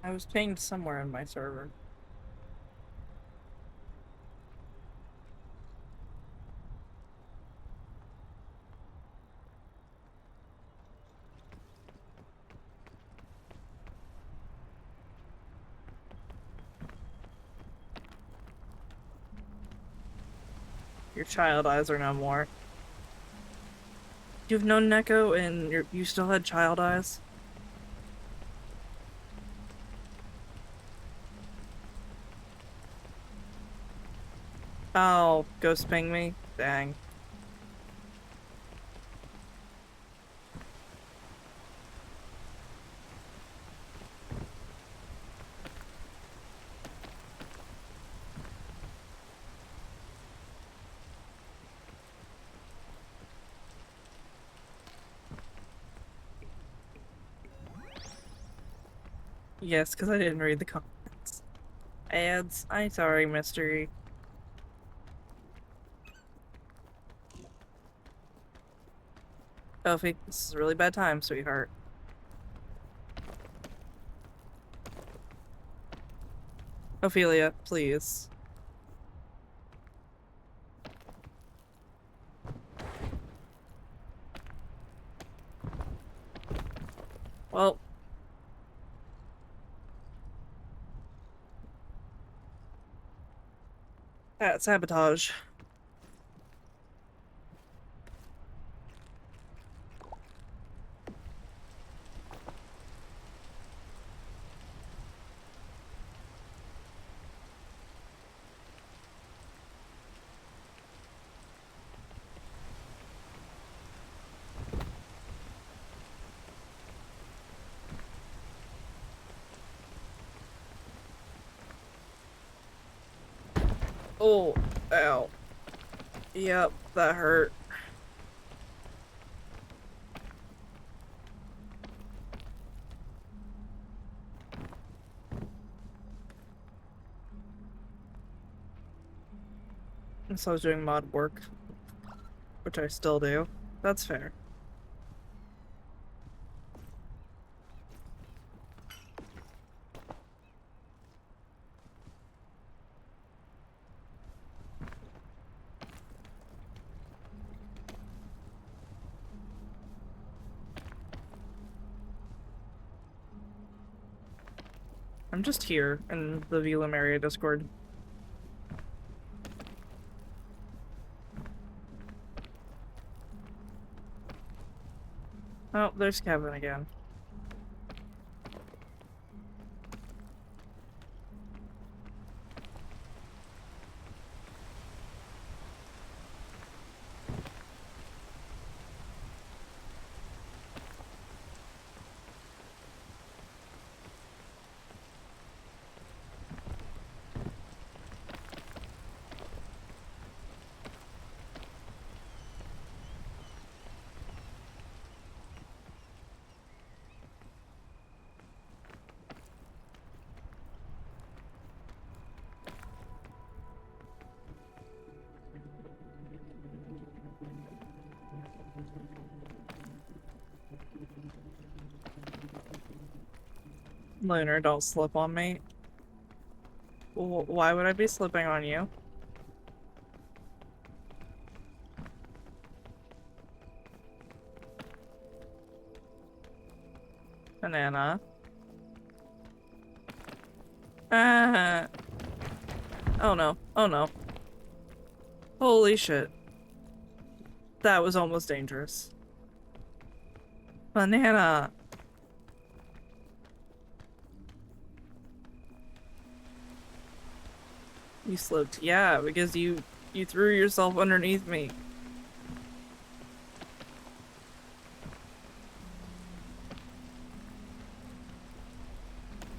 I was pinged somewhere in my server. Your child eyes are no more. You've known Neko and you still had child eyes? Oh, ghost ping me? Dang. Yes, because I didn't read the comments. Ads. I'm sorry, mystery. Elfie, this is a really bad time, sweetheart. Ophelia, please. Well. That's sabotage. Oh, ow. Yep, that hurt. So I was doing mod work, which I still do. That's fair. I'm just here in the Velum area Discord. Oh, there's Kevin again. Lunar, don't slip on me. Why would I be slipping on you? Banana. Ah. Oh no. Oh no. Holy shit. That was almost dangerous. Banana. You slipped. Yeah, because you threw yourself underneath me.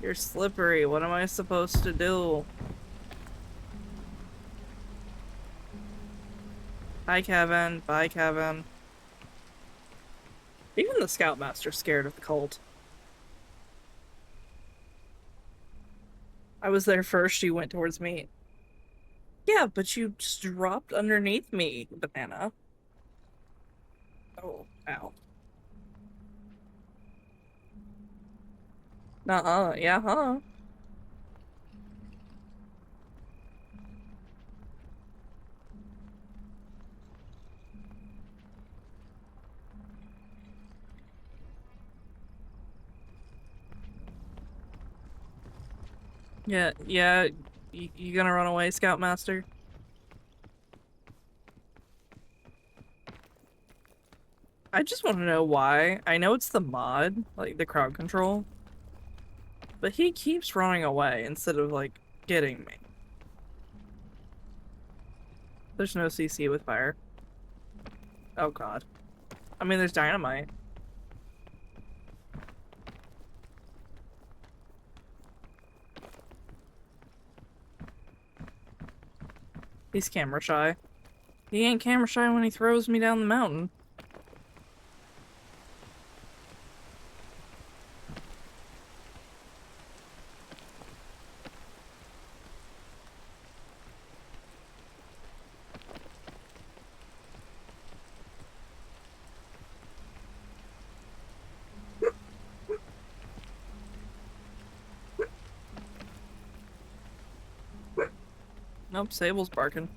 You're slippery. What am I supposed to do? Hi, Kevin. Bye, Kevin. Even the Scoutmaster's scared of the cult. I was there first. You went towards me. Yeah, but you just dropped underneath me, Banana. Oh, ow. Nuh-uh. Yeah, huh? Yeah, yeah. You gonna run away, Scoutmaster? I just want to know why. I know it's the mod, like the crowd control, but he keeps running away instead of, like, getting me. There's no CC with fire. Oh god. I mean, there's dynamite. He's camera shy. He ain't camera shy when he throws me down the mountain. Nope, Sable's barking.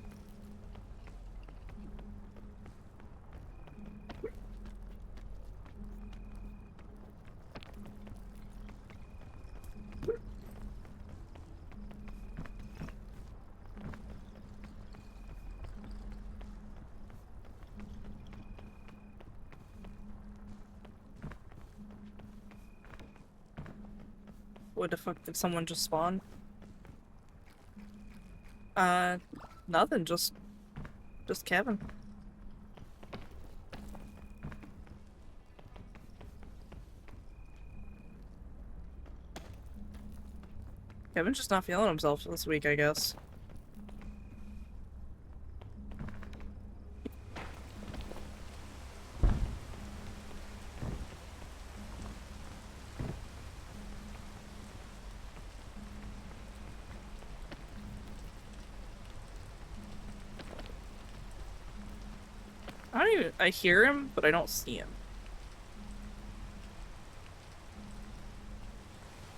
What the fuck, did someone just spawn? Nothing, just Kevin. Kevin's just not feeling himself this week, I guess. I hear him, but I don't see him.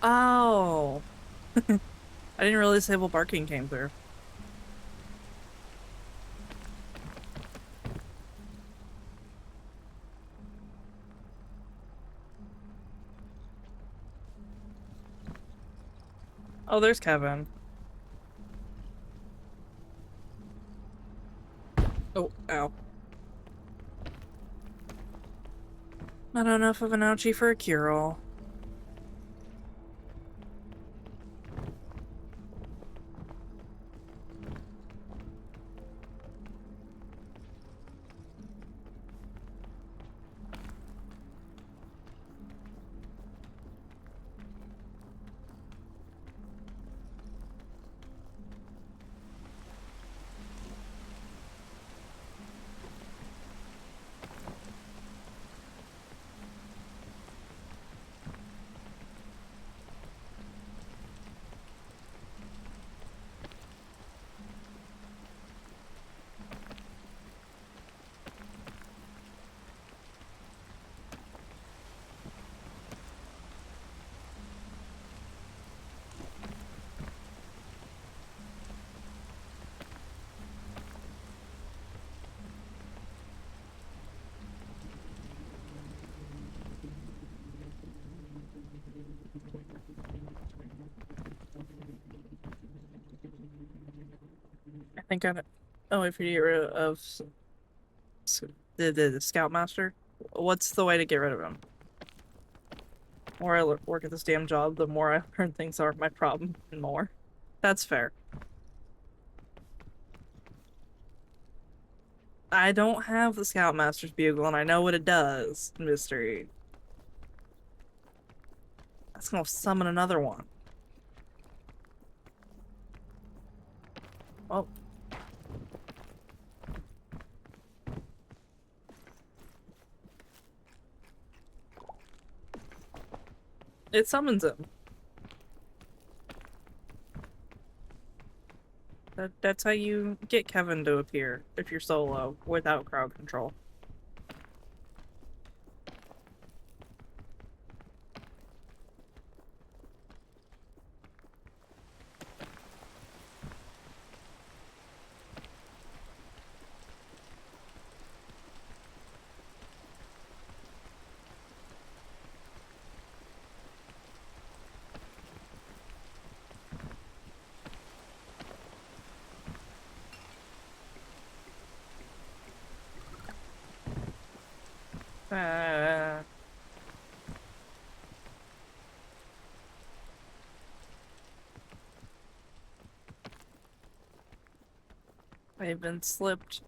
Oh. I didn't realize Sable barking came through. Oh, there's Kevin. Oh, ow. Not enough of an ouchie for a cure-all. I think I... Oh, if you get rid of the Scoutmaster, what's the way to get rid of him? The more I work at this damn job, the more I learn things aren't my problem, and more. That's fair. I don't have the Scoutmaster's bugle, and I know what it does. Mystery. That's gonna summon another one. Oh. It summons him. That's how you get Kevin to appear if you're solo without crowd control. I've been slipped.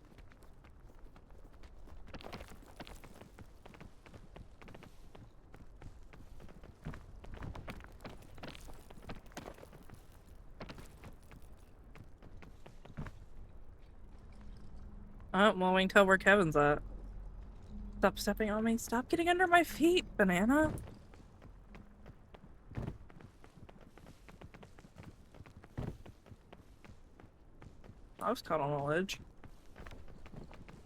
Oh, well, we can tell where Kevin's at. Stop stepping on me. Stop getting under my feet, banana. I was caught on a ledge.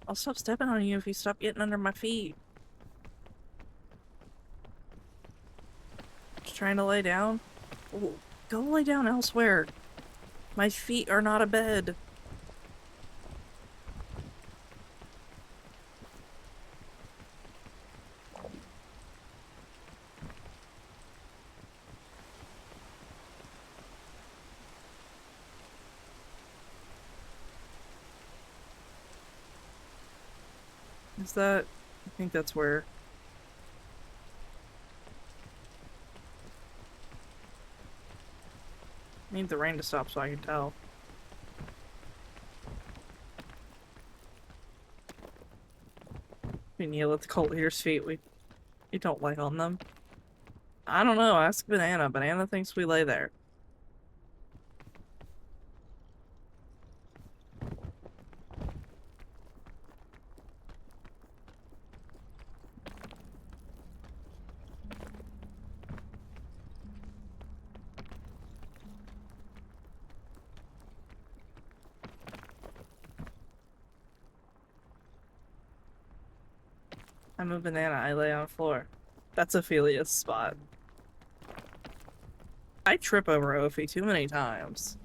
I'll stop stepping on you if you stop getting under my feet. Just trying to lay down? Ooh, go lay down elsewhere. My feet are not a bed. Is that... I think that's where... I need the rain to stop so I can tell. We kneel at the cult leader's feet. We don't lay on them. I don't know. Ask Banana. Banana thinks we lay there. I'm a banana. I lay on the floor. That's Ophelia's spot. I trip over Ophi too many times.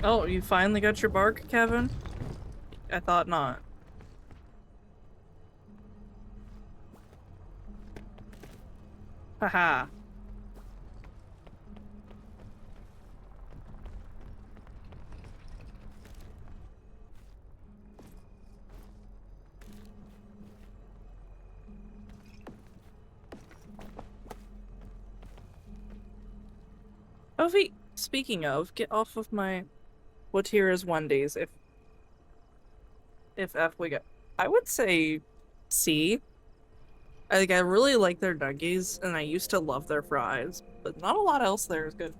Oh, you finally got your bark, Kevin? I thought not. Haha. Ophi, speaking of, get off of my... What tier is Wendy's? If F we go... I would say C. I really like their nuggies, and I used to love their fries, but not a lot else there is good.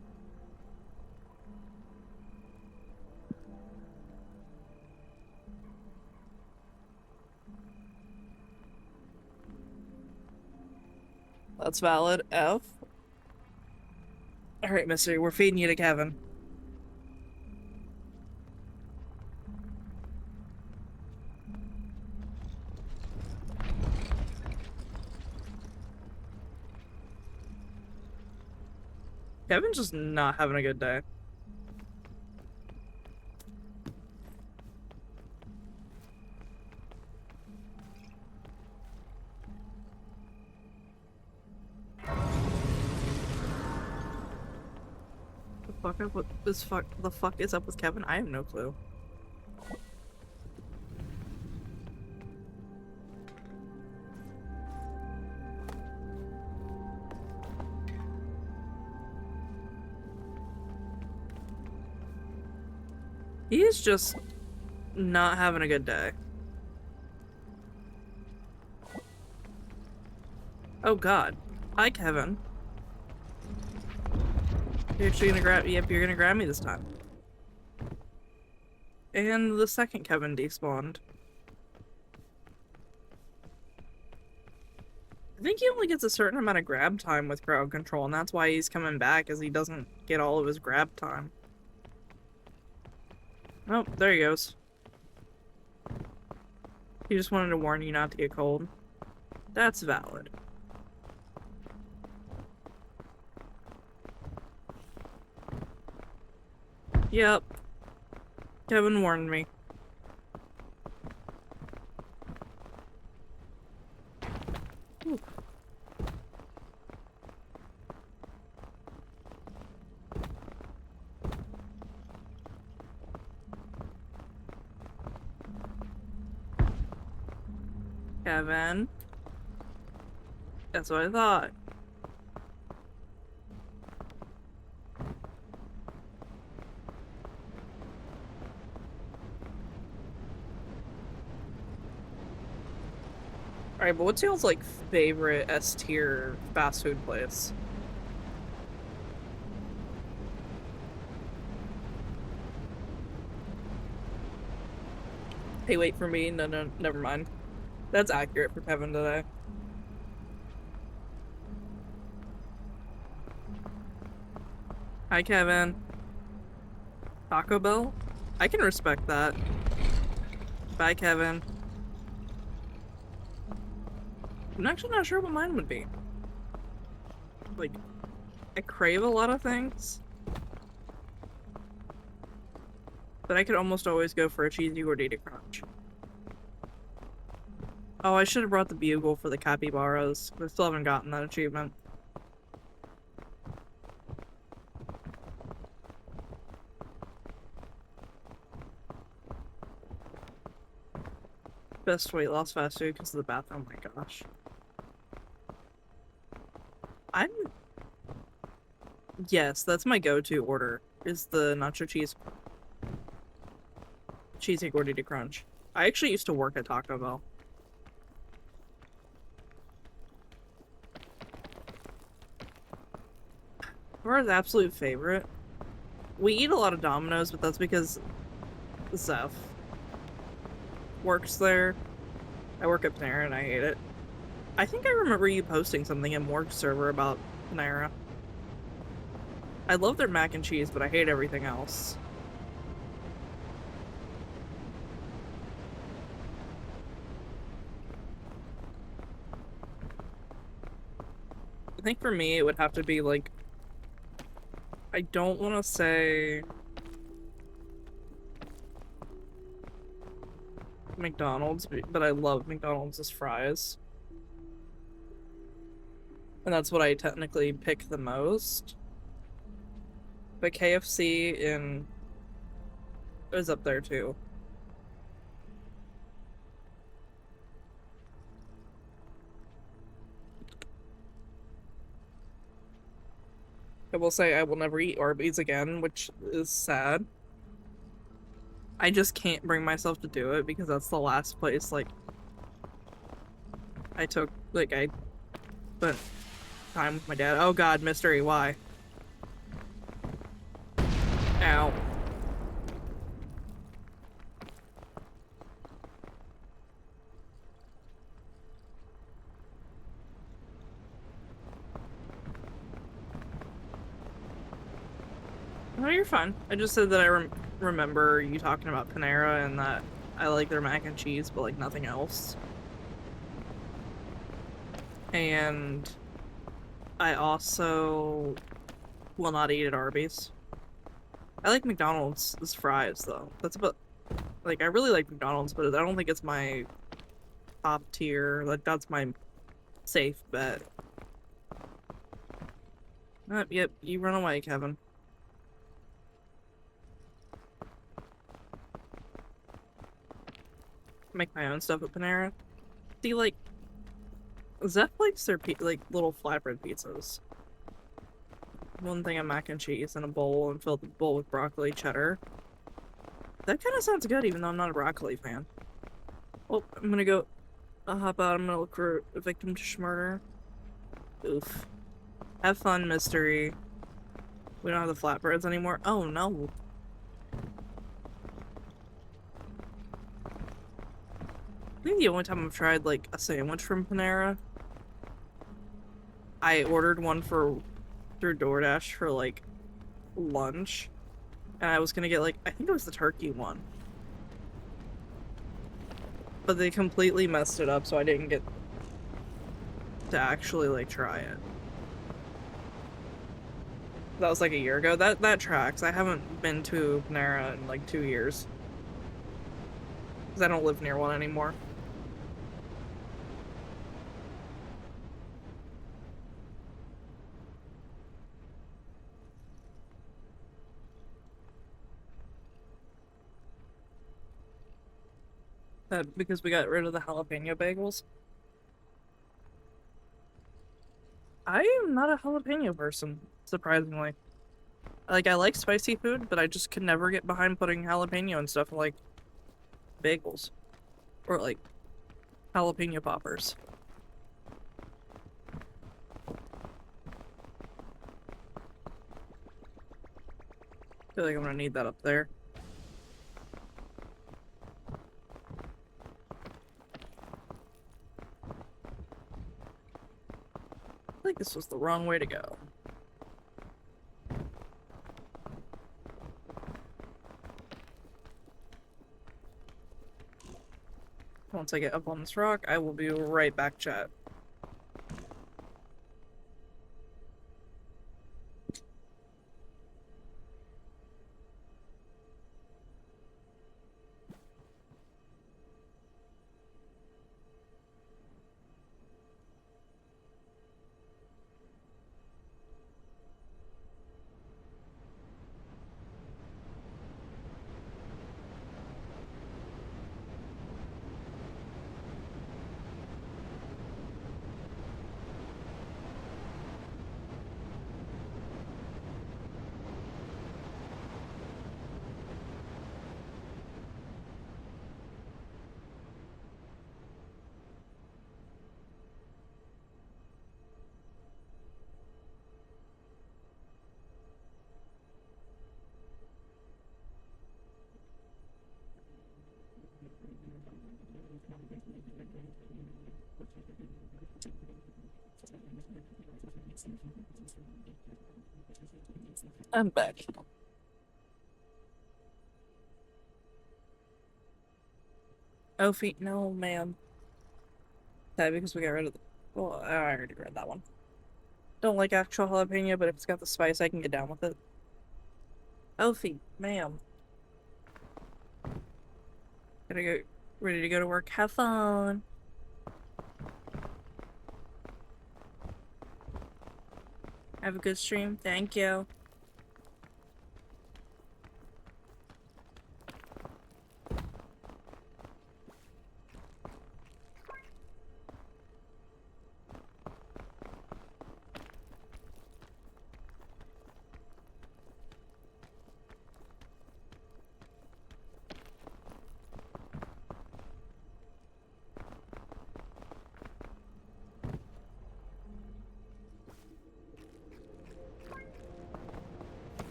That's valid. F. Alright, mister, we're feeding you to Kevin. Kevin's just not having a good day. The fuck is up with Kevin? I have no clue. He is just not having a good day. Oh god. Hi, Kevin. You're actually gonna grab- Yep, you're gonna grab me this time. And the second Kevin despawned. I think he only gets a certain amount of grab time with crowd control, and that's why he's coming back, as he doesn't get all of his grab time. Oh, there he goes. He just wanted to warn you not to get cold. That's valid. Yep. Kevin warned me. Ooh. Kevin. That's what I thought. Alright, but what's y'all's, like, favorite S-tier fast food place? Hey, wait for me. No, never mind. That's accurate for Kevin today. Hi, Kevin. Taco Bell? I can respect that. Bye, Kevin. I'm actually not sure what mine would be. Like, I crave a lot of things, but I could almost always go for a cheesy gordita crunch. Oh, I should have brought the bugle for the capybaras. I still haven't gotten that achievement. Best weight loss fast food because of the bath. Oh my gosh. I'm. Yes, that's my go-to order. Is the nacho cheesy gordita crunch. I actually used to work at Taco Bell. Our absolute favorite. We eat a lot of Domino's, but that's because Zeph works there. I work at Panera and I hate it. I think I remember you posting something in Morg's server about Panera. I love their mac and cheese, but I hate everything else. I think for me, it would have to be like, I don't want to say McDonald's, but I love McDonald's fries. And that's what I technically pick the most. But KFC is up there too. I will say I will never eat Arby's again, which is sad. I just can't bring myself to do it because that's the last place, like, I spent time with my dad. Oh god, mystery, why? Ow. No, you're fine. I just said that I remember you talking about Panera and that I like their mac and cheese, but like nothing else. And I also will not eat at Arby's. I like McDonald's fries though. That's about like I really like McDonald's, but I don't think it's my top tier. Like that's my safe bet. Yep, you run away, Kevin. Make my own stuff at Panera. See, like, Zeph likes their like little flatbread pizzas. One thing of mac and cheese in a bowl and fill the bowl with broccoli cheddar. That kind of sounds good, even though I'm not a broccoli fan. Oh, I'm gonna go. I'll hop out. I'm gonna look for a victim to murder. Oof. Have fun, mystery. We don't have the flatbreads anymore. Oh no. I think the only time I've tried like a sandwich from Panera, I ordered one through DoorDash for like lunch, and I was gonna get like I think it was the turkey one, but they completely messed it up, so I didn't get to actually like try it. That was like a year ago. That tracks. I haven't been to Panera in like 2 years because I don't live near one anymore. Because we got rid of the jalapeno bagels. I am not a jalapeno person, surprisingly. Like, I like spicy food, but I just could never get behind putting jalapeno and stuff in, like, bagels. Or, like, jalapeno poppers. I feel like I'm gonna need that up there. like this was the wrong way to go. Once I get up on this rock, I will be right back, chat. I'm back. Oh, feet, no, ma'am. That because we got rid of the. Well, I already read that one. Don't like actual jalapeno, but if it's got the spice, I can get down with it. Oh, feet, ma'am. Gotta go. Ready to go to work. Have fun. Have a good stream. Thank you.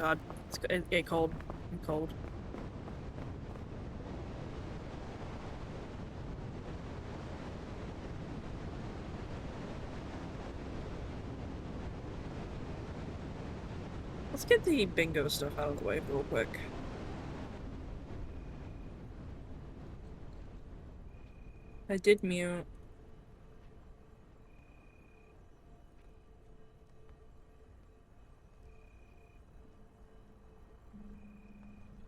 God, it get cold. I'm cold. Let's get the bingo stuff out of the way real quick. I did mute.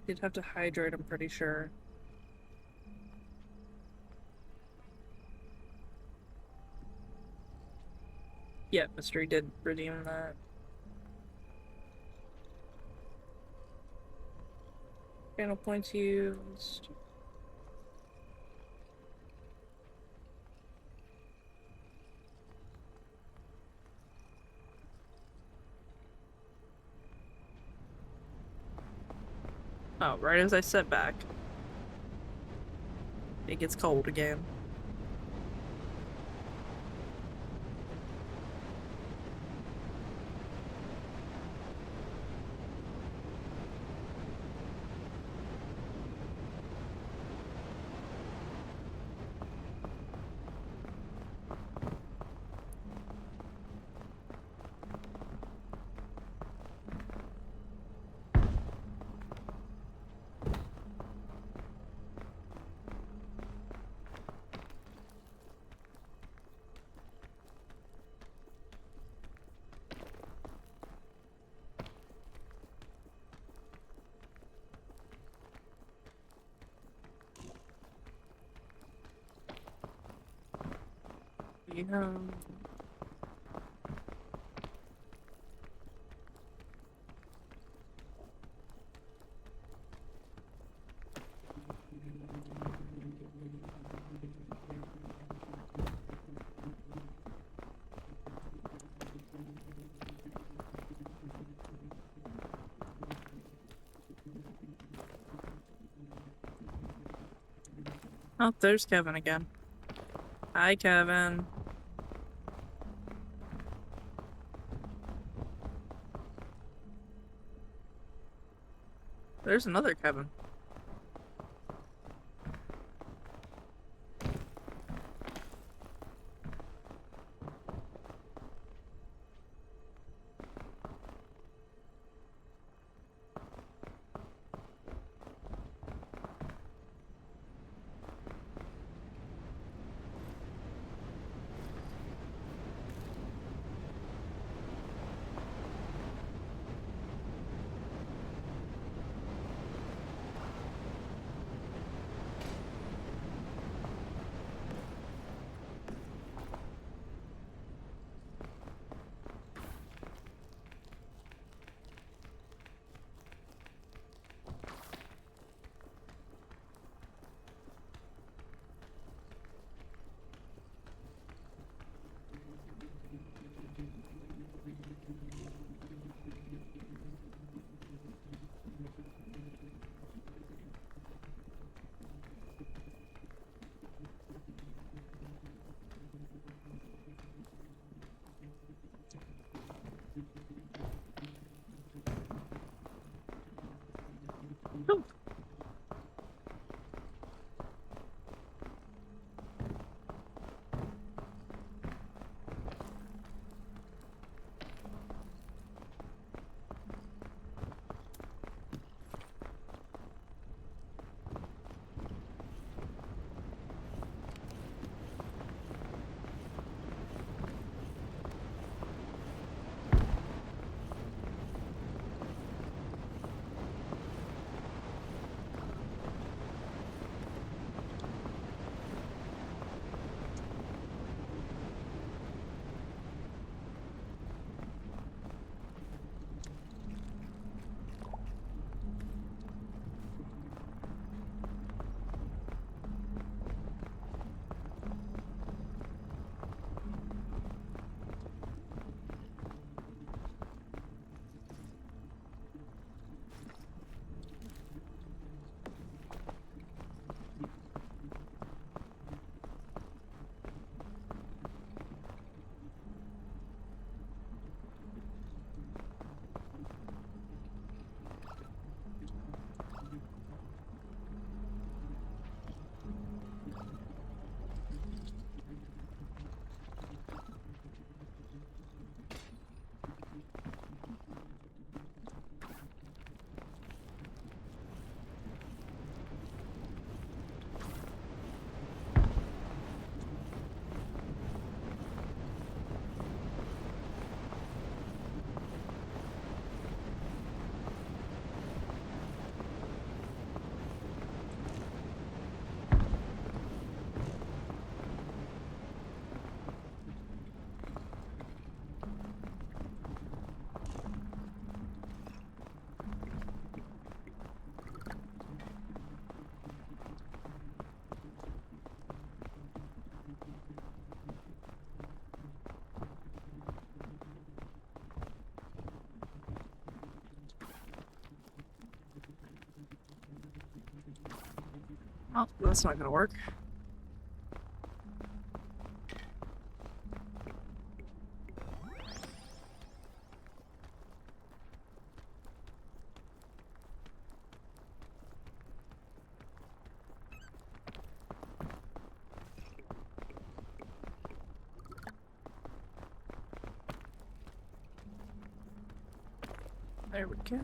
Did have to hydrate, I'm pretty sure. Yeah, Mystery did redeem that. Panel points used. Oh, right as I set back. It gets cold again. Yeah. Oh, there's Kevin again. Hi, Kevin. There's another Kevin. Oh, that's not gonna work. There we go.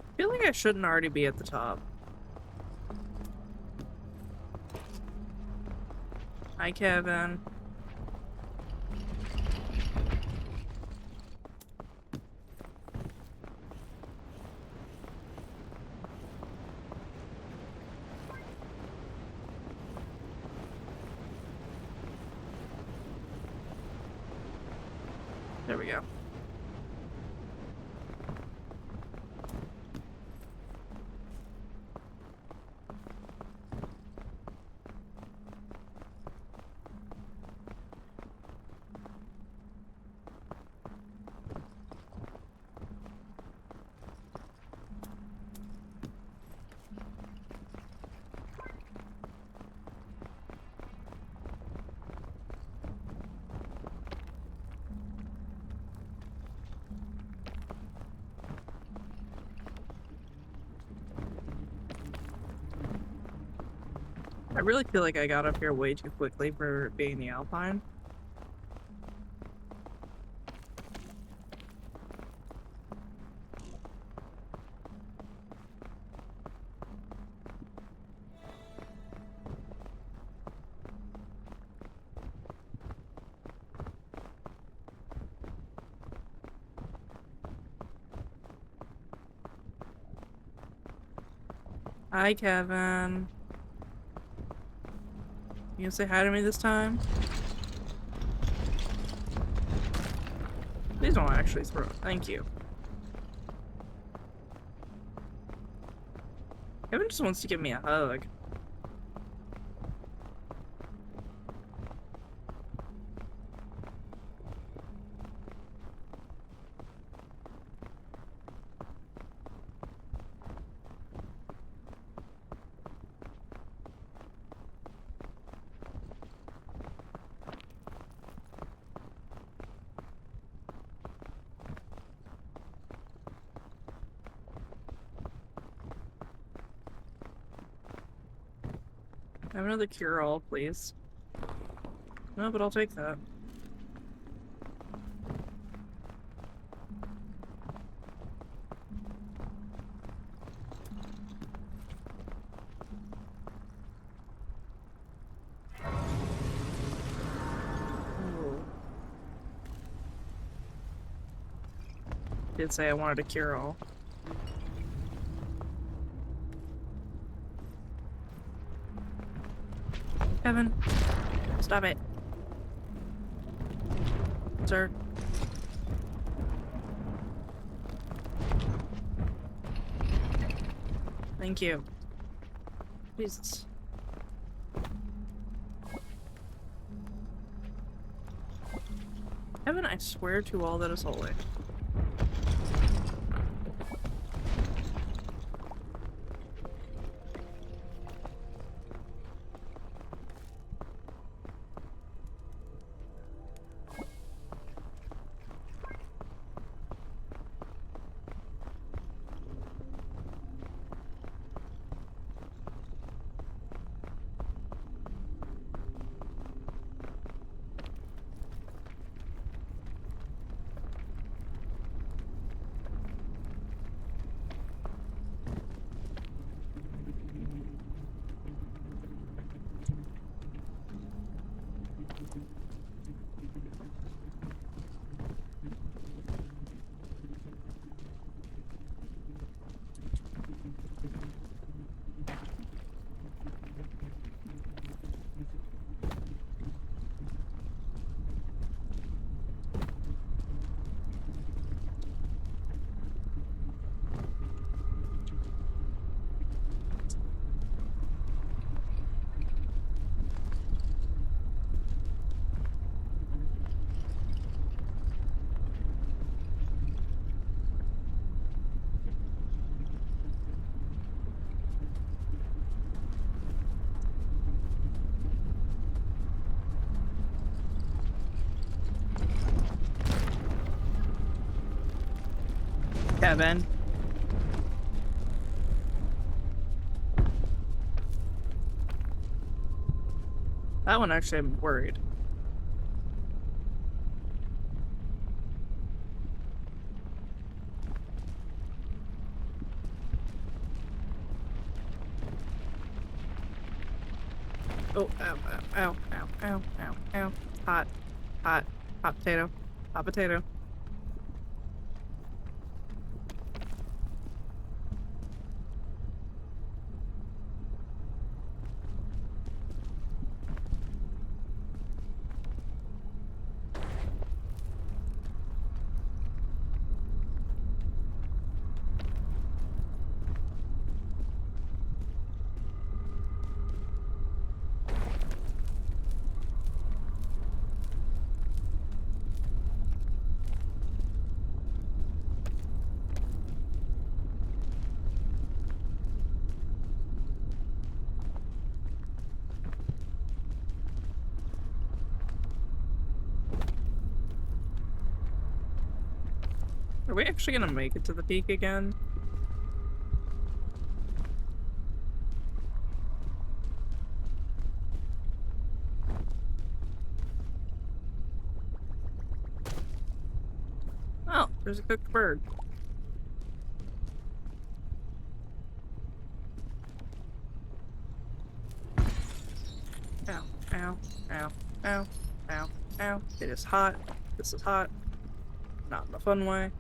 I feel like I shouldn't already be at the top. Hi, Kevin. There we go. I really feel like I got up here way too quickly for being the Alpine. Hi, Kevin. You gonna say hi to me this time? Please don't actually throw it. Thank you. Kevin just wants to give me a hug. Have another cure-all, please. No, but I'll take that. Ooh. Did say I wanted a cure-all. Kevin, stop it. Sir. Thank you. Jesus. Kevin, I swear to all that is holy. Yeah, Ben. That one actually I'm worried. Oh, ow, ow, ow, ow, ow, ow. Hot, hot, hot potato, hot potato. Are we actually gonna make it to the peak again? Oh, there's a cooked bird. Ow, ow, ow, ow, ow, ow. It is hot. This is hot. Not in a fun way.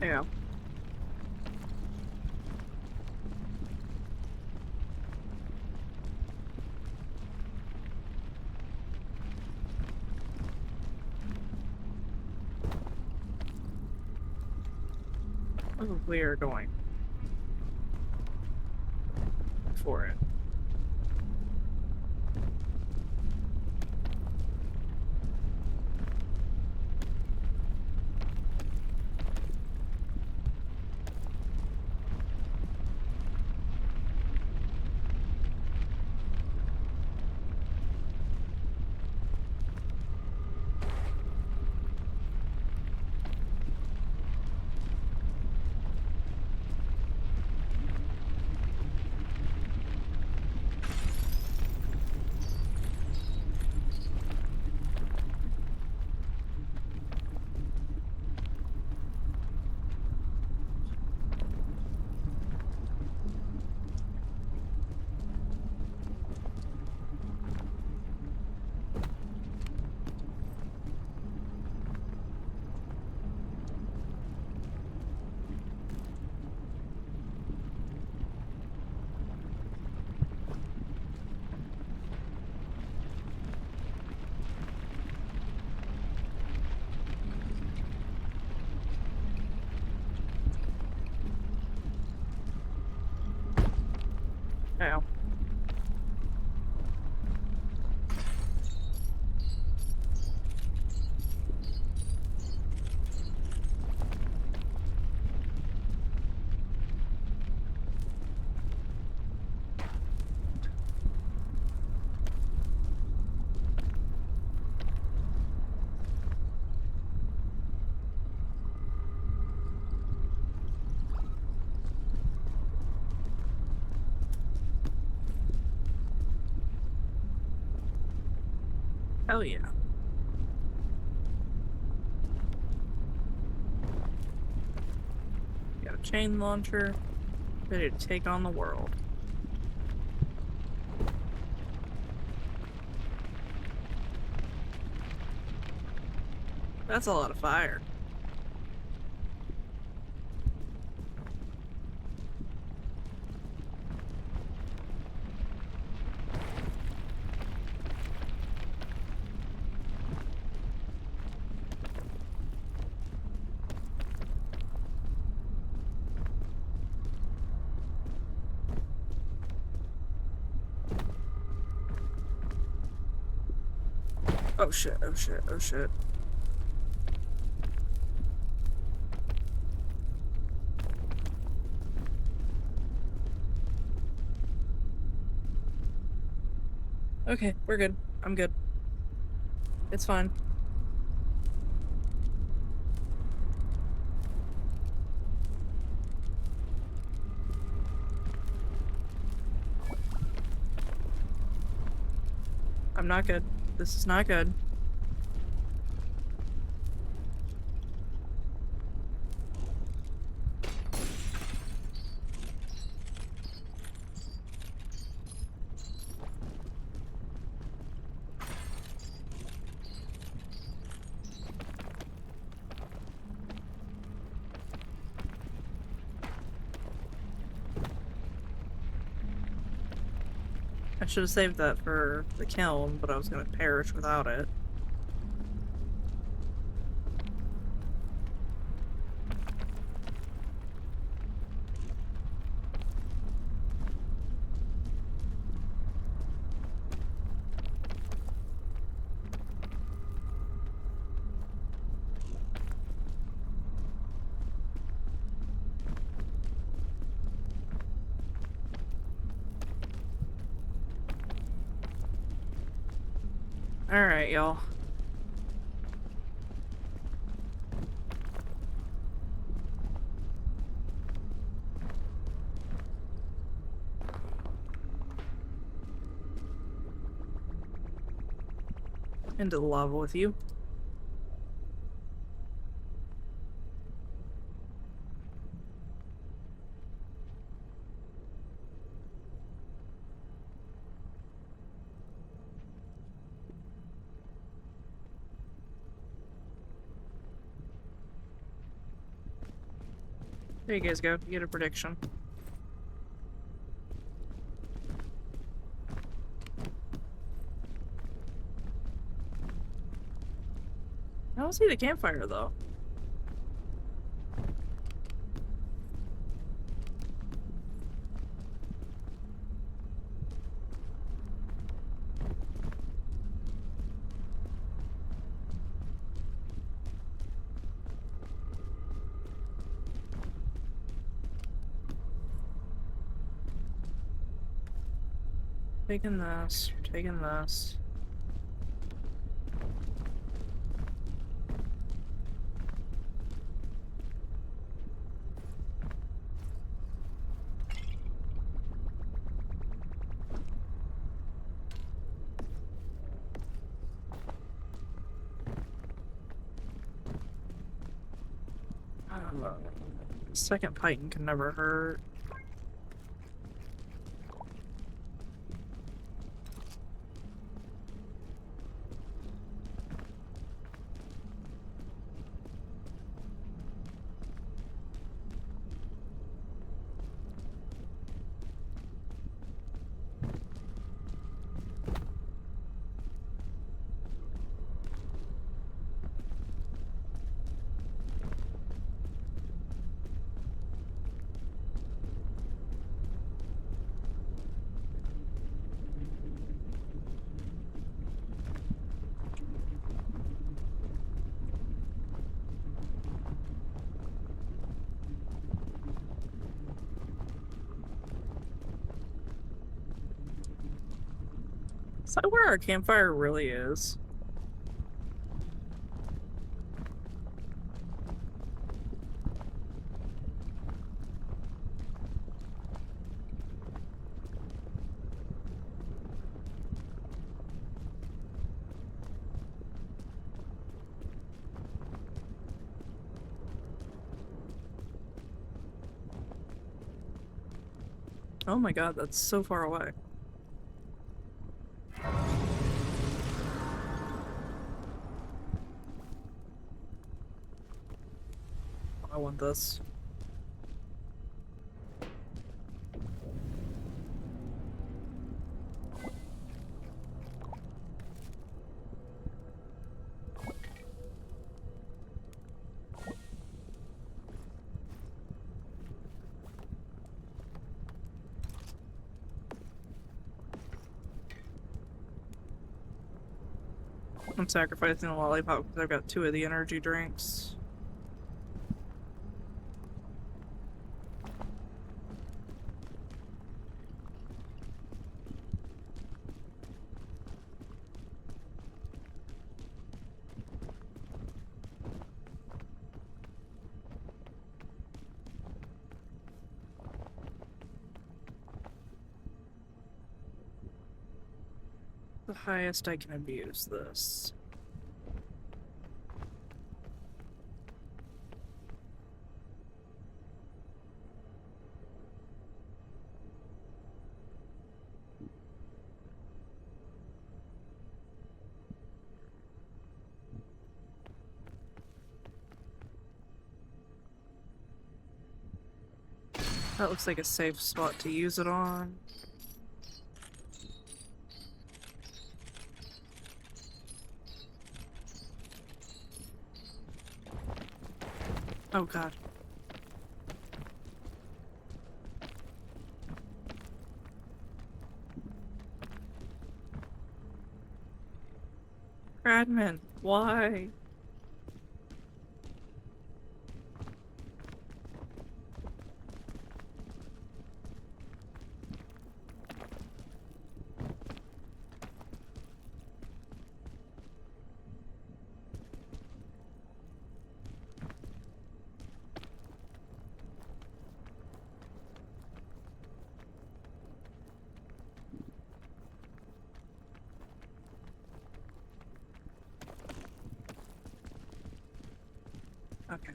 Yeah. Oh, we are going for it. Ow. Hell yeah. chain launcher, ready to take on the world. That's a lot of fire. Oh shit, oh shit, oh shit. Okay, we're good. I'm good. It's fine. I'm not good. This is not good. I should have saved that for the kiln, but I was gonna perish without it. Alright, y'all. Into the lava with you. There you guys go. You get a prediction. I don't see the campfire though. Taking this, taking this. Second Python can never hurt. Is that where our campfire really is? Oh my god, that's so far away. I want this. I'm sacrificing a lollipop because I've got 2 of the energy drinks. The highest I can abuse this. That looks like a safe spot to use it on. Oh god. Bradman, why? Okay.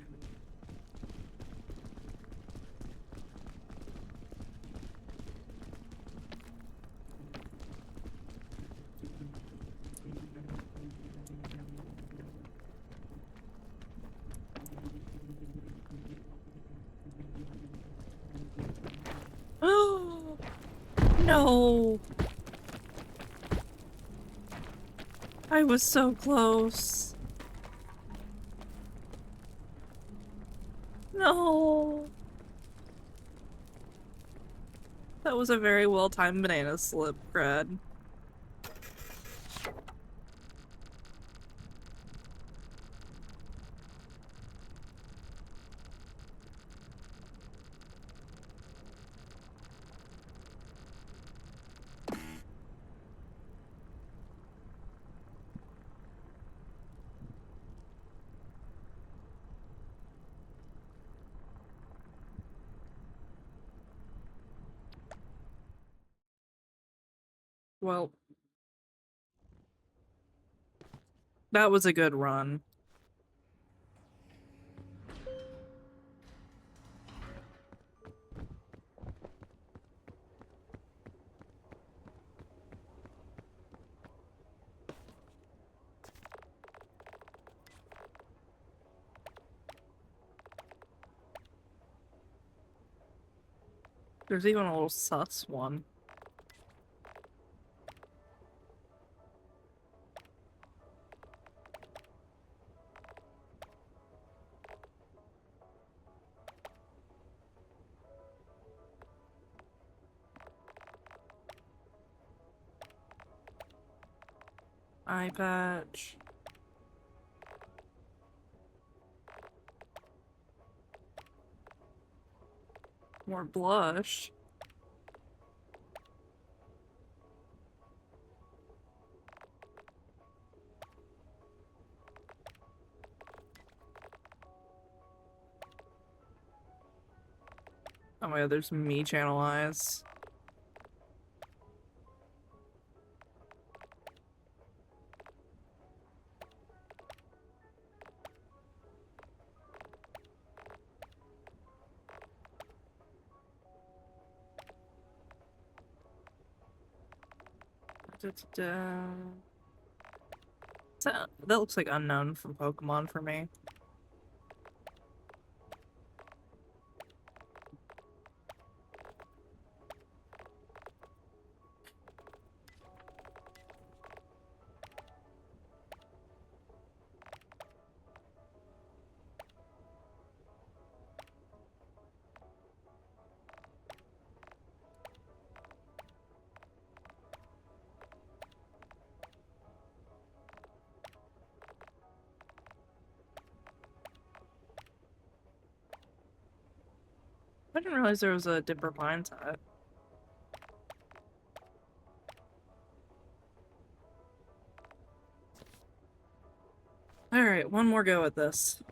Oh no! I was so close. No! That was a very well-timed banana slip, Brad. Well, that was a good run. There's even a little sus one. Eye patch. More blush. Oh my god, there's me channel eyes. Da-da-da. That looks like unknown from Pokemon for me. I didn't realize there was a Dipper Pine set. Alright, one more go at this.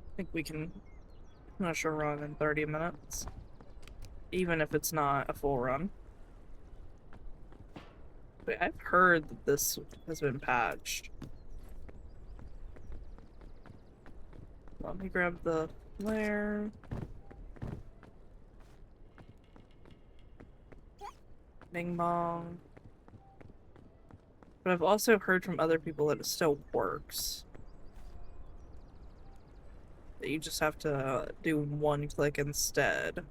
I think we can finish a run in 30 minutes. Even if it's not a full run. Wait, I've heard that this has been patched. Let me grab the flare. Bing bong. But I've also heard from other people that it still works. That you just have to do one click instead.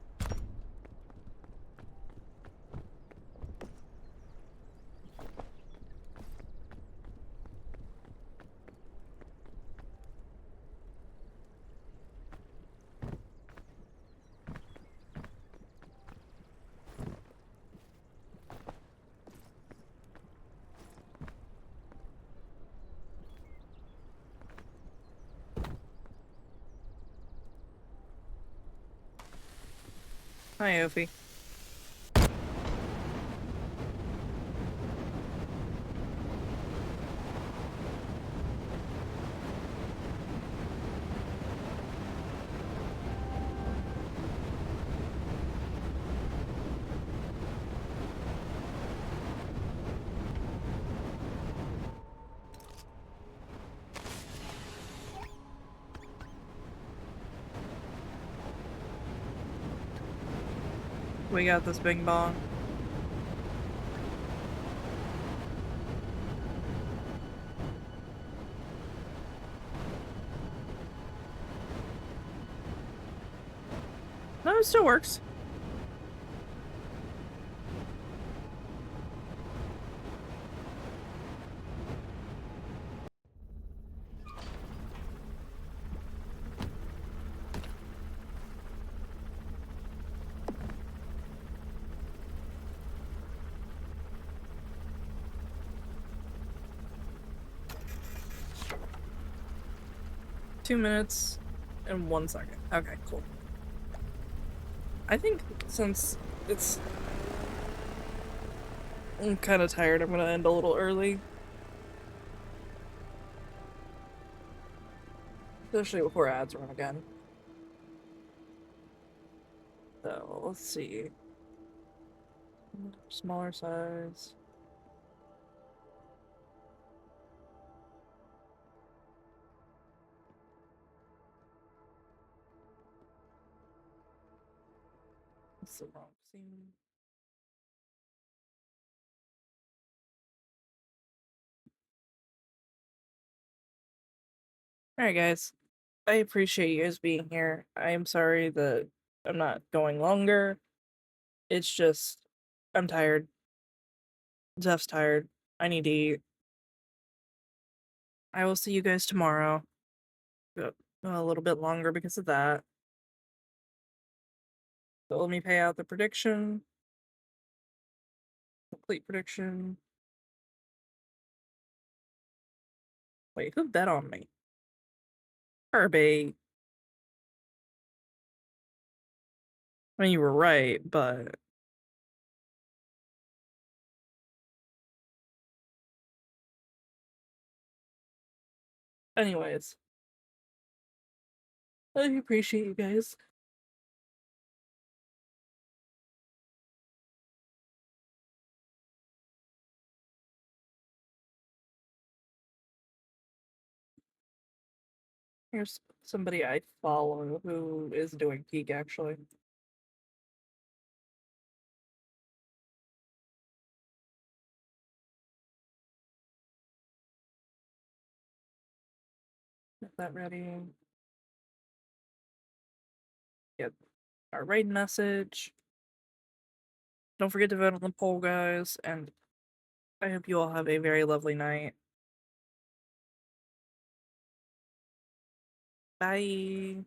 Hi, Ophi. We got this bing bong. No, it still works. Two minutes and 1 second. Okay, cool. I think since I'm kind of tired, I'm gonna end a little early. Especially before ads run again. So, let's see. Smaller size. That's the wrong scene. Alright, guys. I appreciate you guys being here. I am sorry that I'm not going longer. It's just, I'm tired. Jeff's tired. I need to eat. I will see you guys tomorrow. But a little bit longer because of that. But let me pay out the prediction. Complete prediction. Wait, who bet on me? Kirby. I mean, you were right, but Anyways, I appreciate you guys. Here's somebody I follow who is doing Geek actually. Get that ready. Get our raid message. Don't forget to vote on the poll, guys, and I hope you all have a very lovely night. Bye.